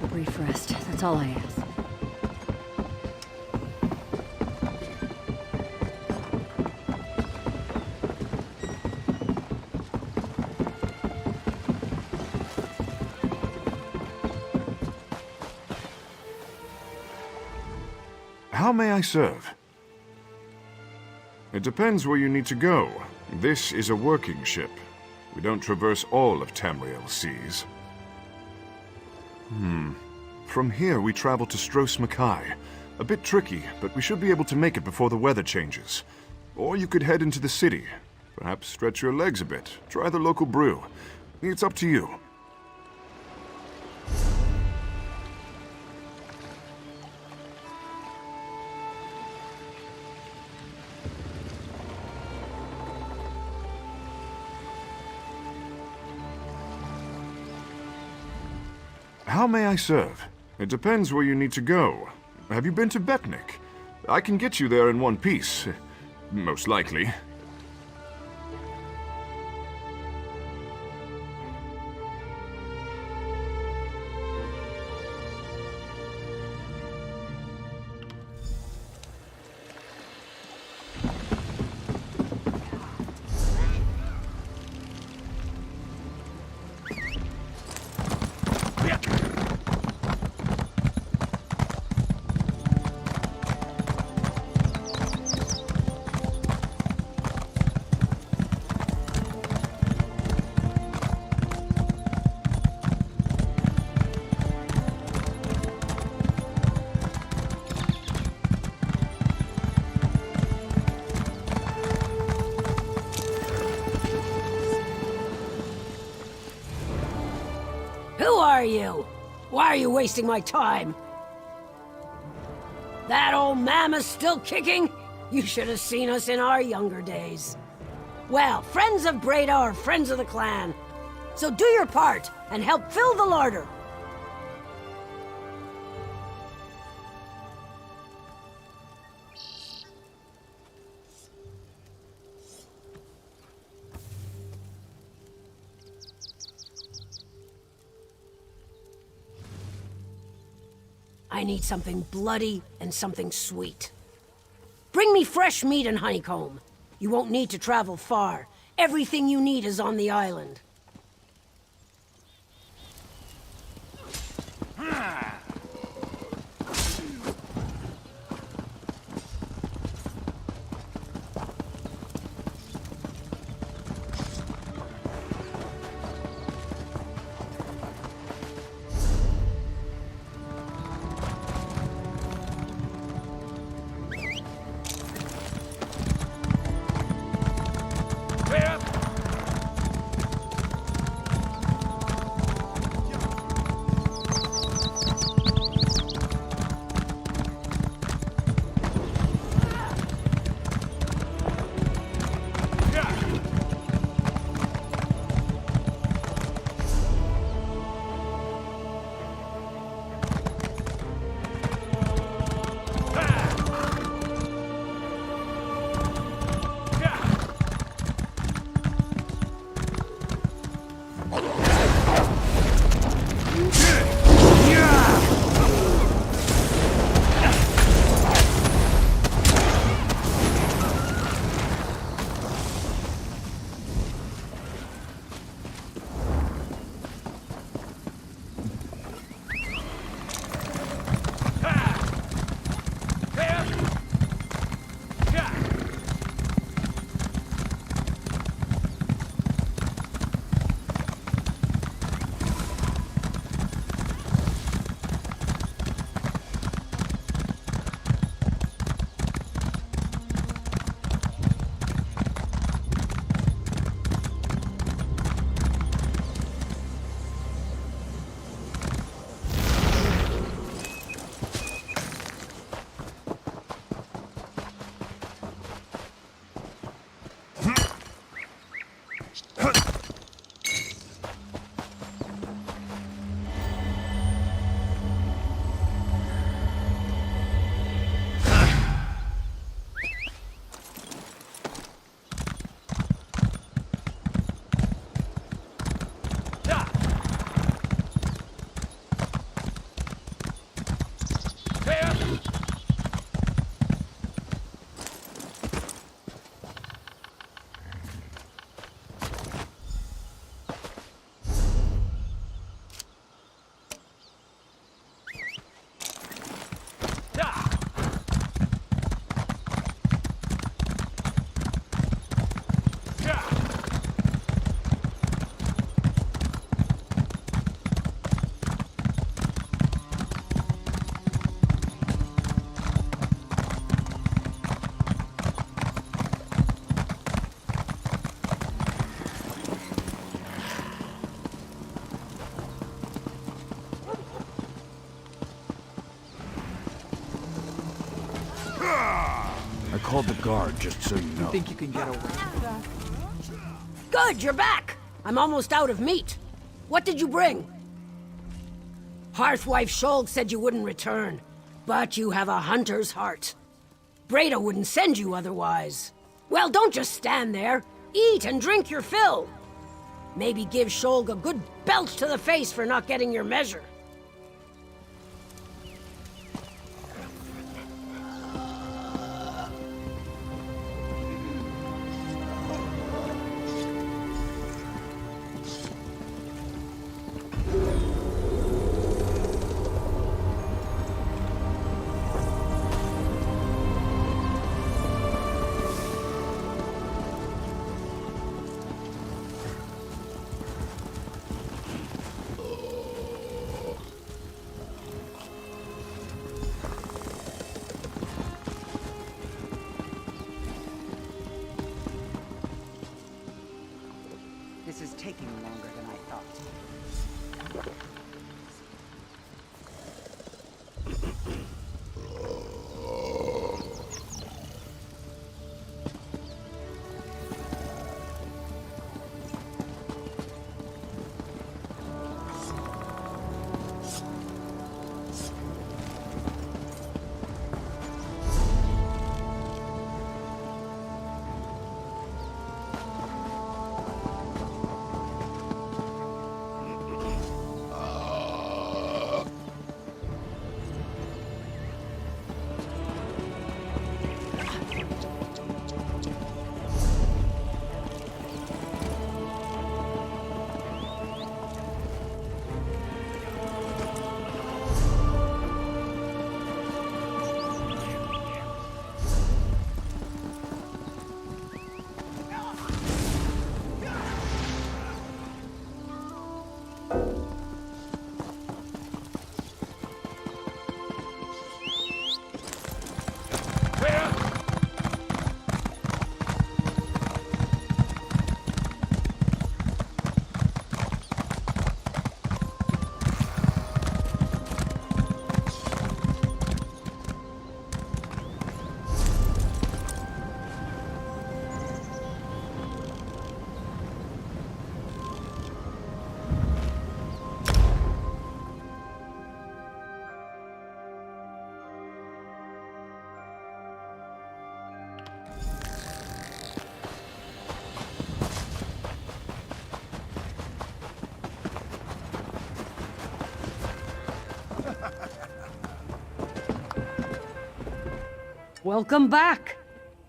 A brief rest, that's all I ask. How may I serve? It depends where you need to go. This is a working ship. We don't traverse all of Tamriel's seas. From here, we travel to Stros Mackay. A bit tricky, but we should be able to make it before the weather changes. Or you could head into the city. Perhaps stretch your legs a bit. Try the local brew. It's up to you. How may I serve? It depends where you need to go. Have you been to Betnik? I can get you there in one piece. Most likely. Who are you? Why are you wasting my time? That old mammoth still kicking? You should have seen us in our younger days. Well, friends of Breda are friends of the clan. So do your part and help fill the larder. I need something bloody and something sweet. Bring me fresh meat and honeycomb. You won't need to travel far. Everything you need is on the island. I called the guard, just so you know. You think you can get away? Good, you're back! I'm almost out of meat. What did you bring? Hearthwife Sholg said you wouldn't return, but you have a hunter's heart. Breda wouldn't send you otherwise. Well, don't just stand there. Eat and drink your fill. Maybe give Sholg a good belt to the face for not getting your measure. Welcome back!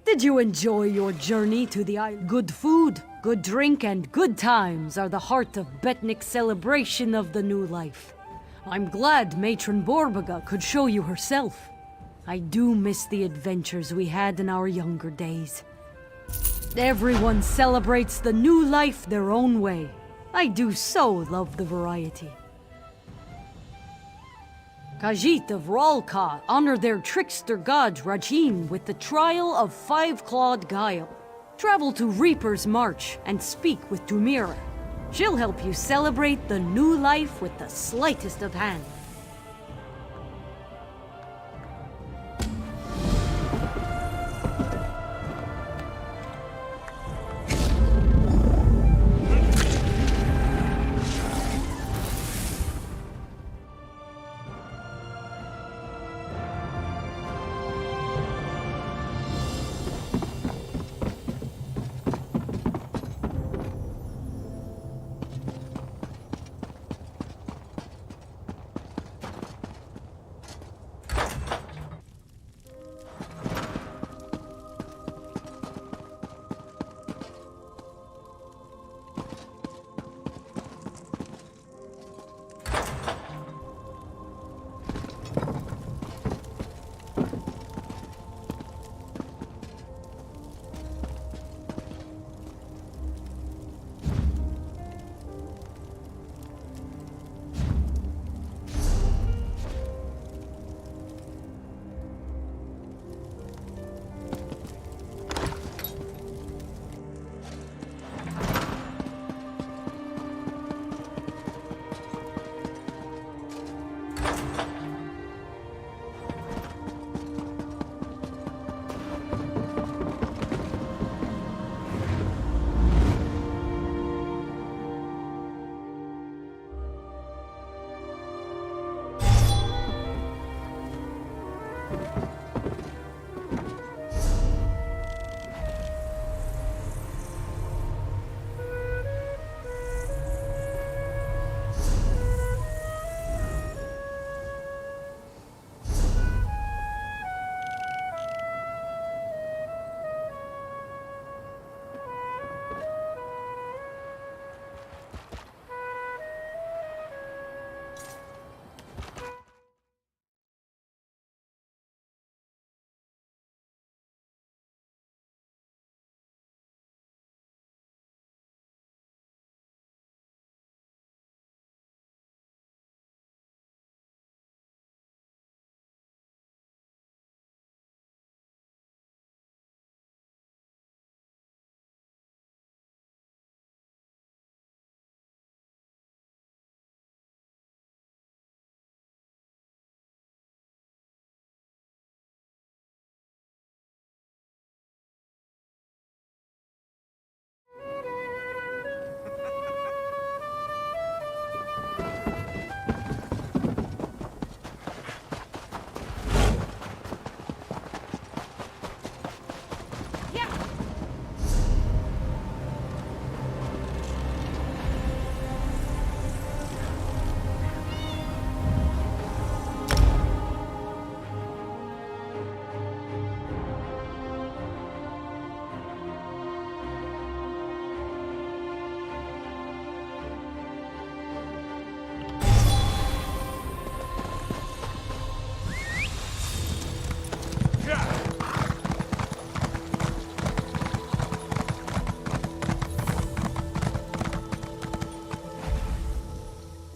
Did you enjoy your journey to the island? Good food, good drink, and good times are the heart of Betnik's celebration of the new life. I'm glad Matron Borbaga could show you herself. I do miss the adventures we had in our younger days. Everyone celebrates the new life their own way. I do so love the variety. Khajiit of Ralka honor their trickster god Rajin with the trial of Five-Clawed Guile. Travel to Reaper's March and speak with Tumira. She'll help you celebrate the new life with the slightest of hand.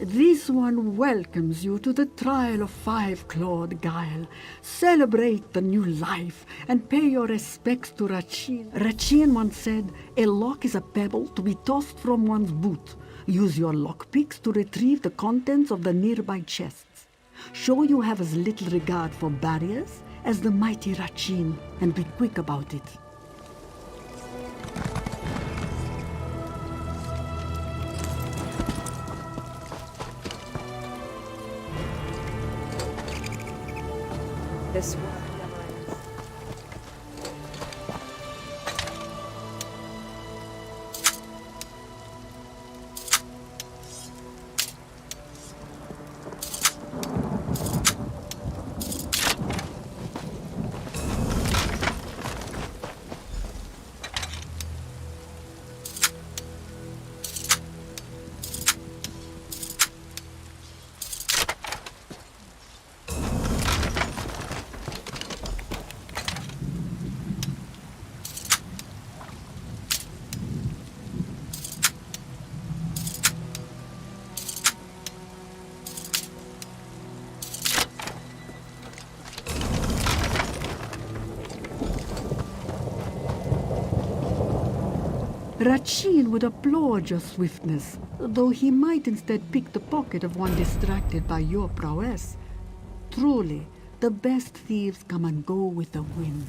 This one welcomes you to the trial of Five-Clawed Guile. Celebrate the new life and pay your respects to Rachin. Rachin once said, "A lock is a pebble to be tossed from one's boot. Use your lockpicks to retrieve the contents of the nearby chests. Show you have as little regard for barriers as the mighty Rachin, and be quick about it." This world never ends. Rachin would applaud your swiftness, though he might instead pick the pocket of one distracted by your prowess. Truly, the best thieves come and go with the wind.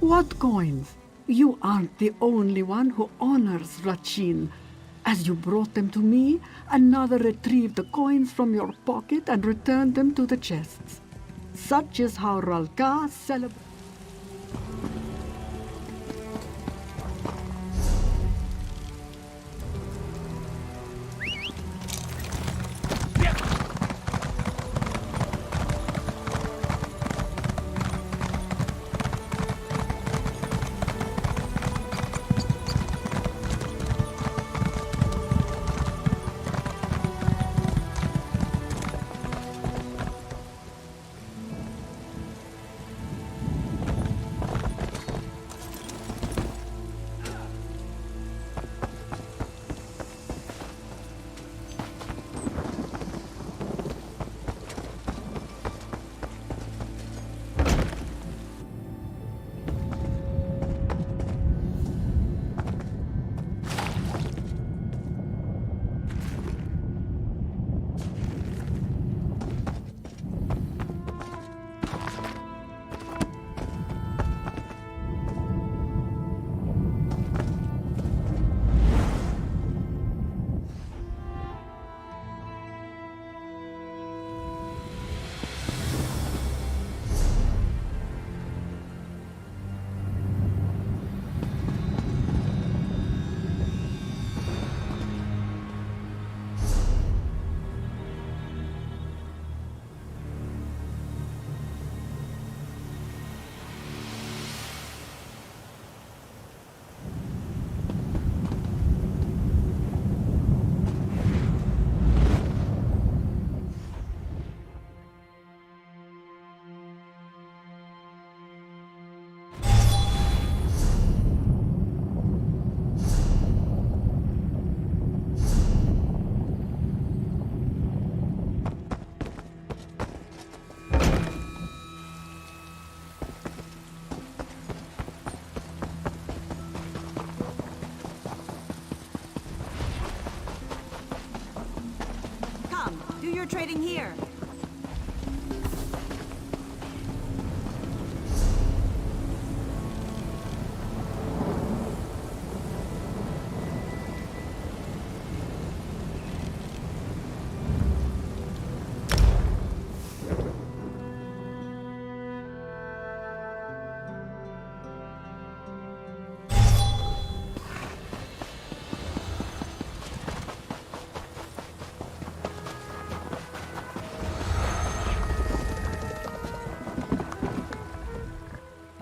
What coins? You aren't the only one who honors Rachin. As you brought them to me, another retrieved the coins from your pocket and returned them to the chests. Such is how Ralka celebrates. Do your trading here.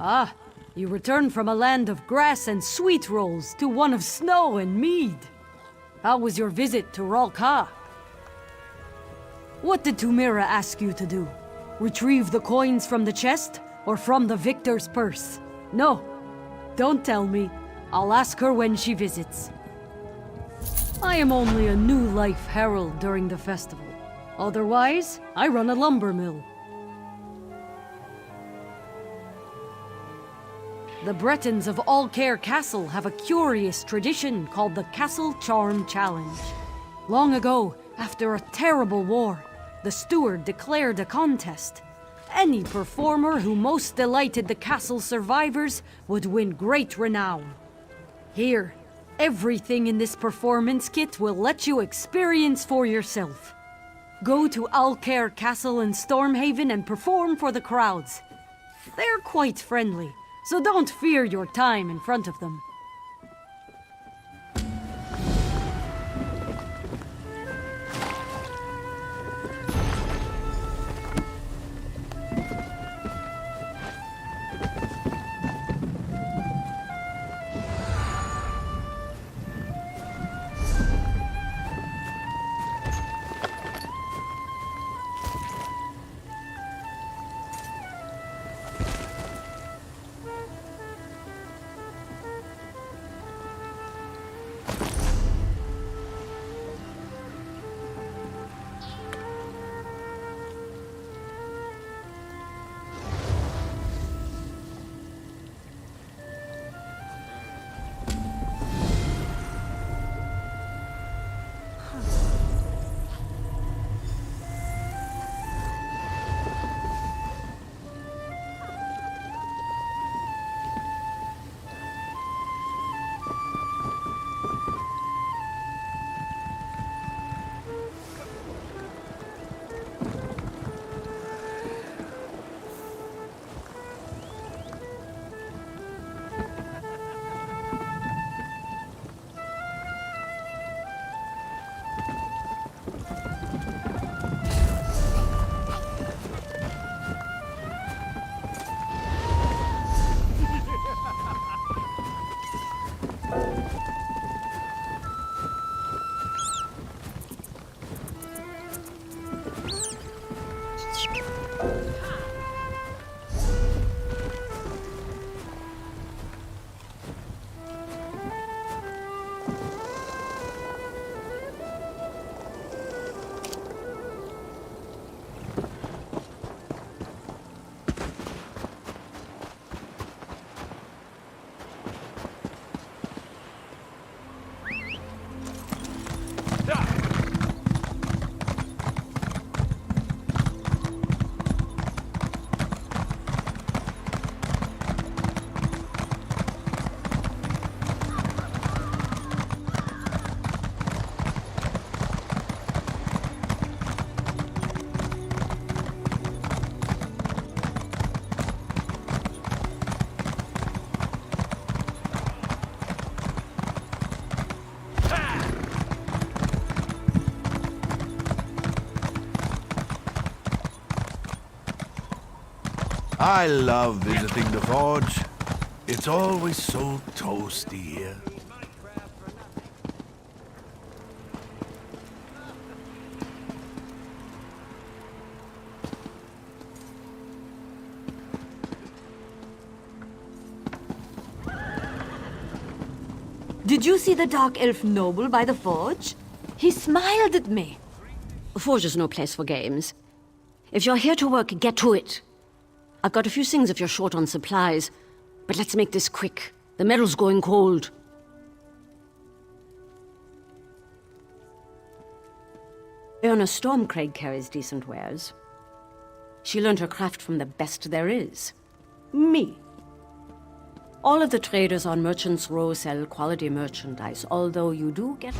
Ah, you return from a land of grass and sweet rolls to one of snow and mead. How was your visit to Ralka? What did Tumira ask you to do? Retrieve the coins from the chest or from the victor's purse? No, don't tell me. I'll ask her when she visits. I am only a new life herald during the festival. Otherwise, I run a lumber mill. The Bretons of Alcaire Castle have a curious tradition called the Castle Charm Challenge. Long ago, after a terrible war, the steward declared a contest. Any performer who most delighted the castle survivors would win great renown. Here, everything in this performance kit will let you experience for yourself. Go to Alcaire Castle in Stormhaven and perform for the crowds. They're quite friendly, so don't fear your time in front of them. I love visiting the forge. It's always so toasty here. Did you see the dark elf noble by the forge? He smiled at me. A forge is no place for games. If you're here to work, get to it. I've got a few things if you're short on supplies, but let's make this quick. The metal's going cold. Erna Stormcraig carries decent wares. She learned her craft from the best there is. Me. All of the traders on Merchant's Row sell quality merchandise, although you do get...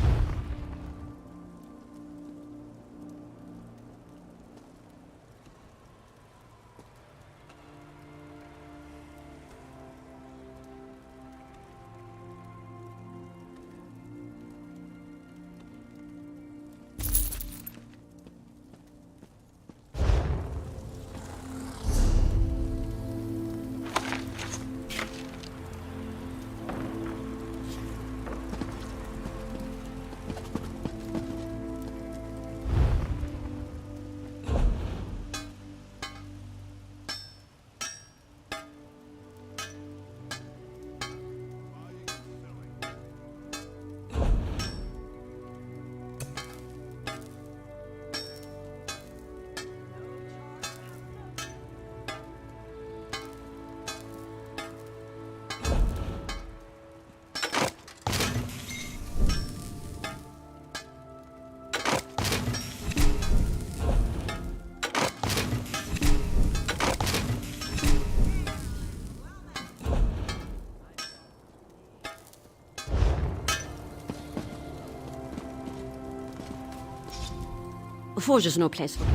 A forge is no place for...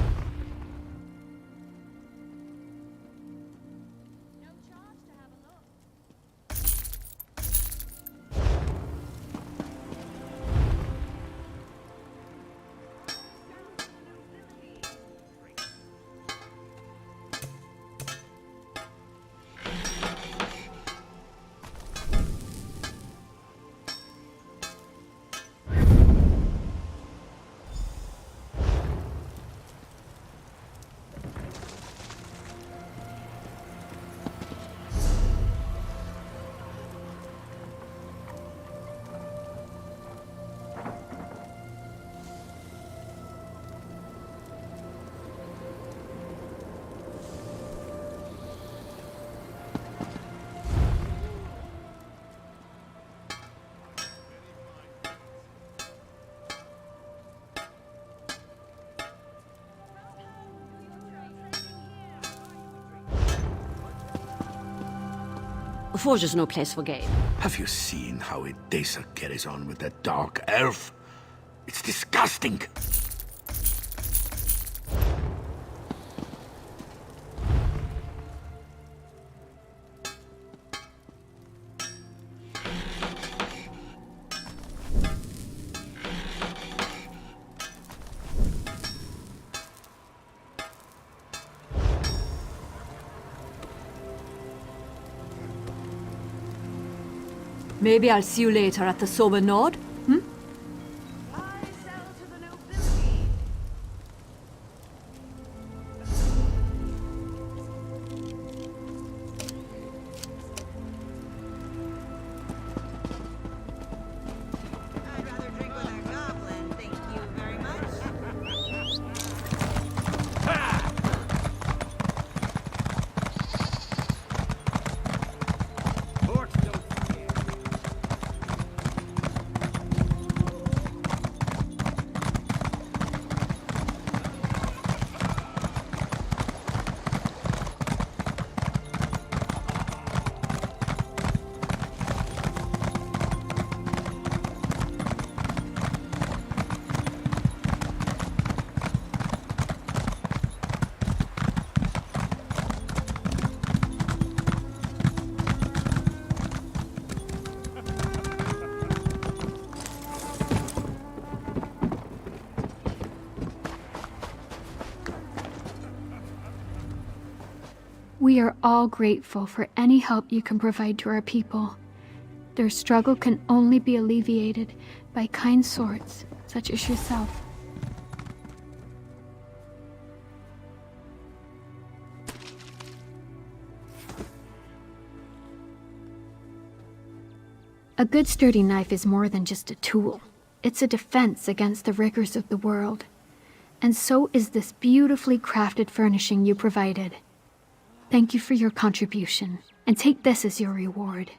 A forge is no place for game. Have you seen how Edessa carries on with that dark elf? It's disgusting! Maybe I'll see you later at the Sober Nord? We are all grateful for any help you can provide to our people. Their struggle can only be alleviated by kind swords such as yourself. A good sturdy knife is more than just a tool. It's a defense against the rigors of the world. And so is this beautifully crafted furnishing you provided. Thank you for your contribution, and take this as your reward.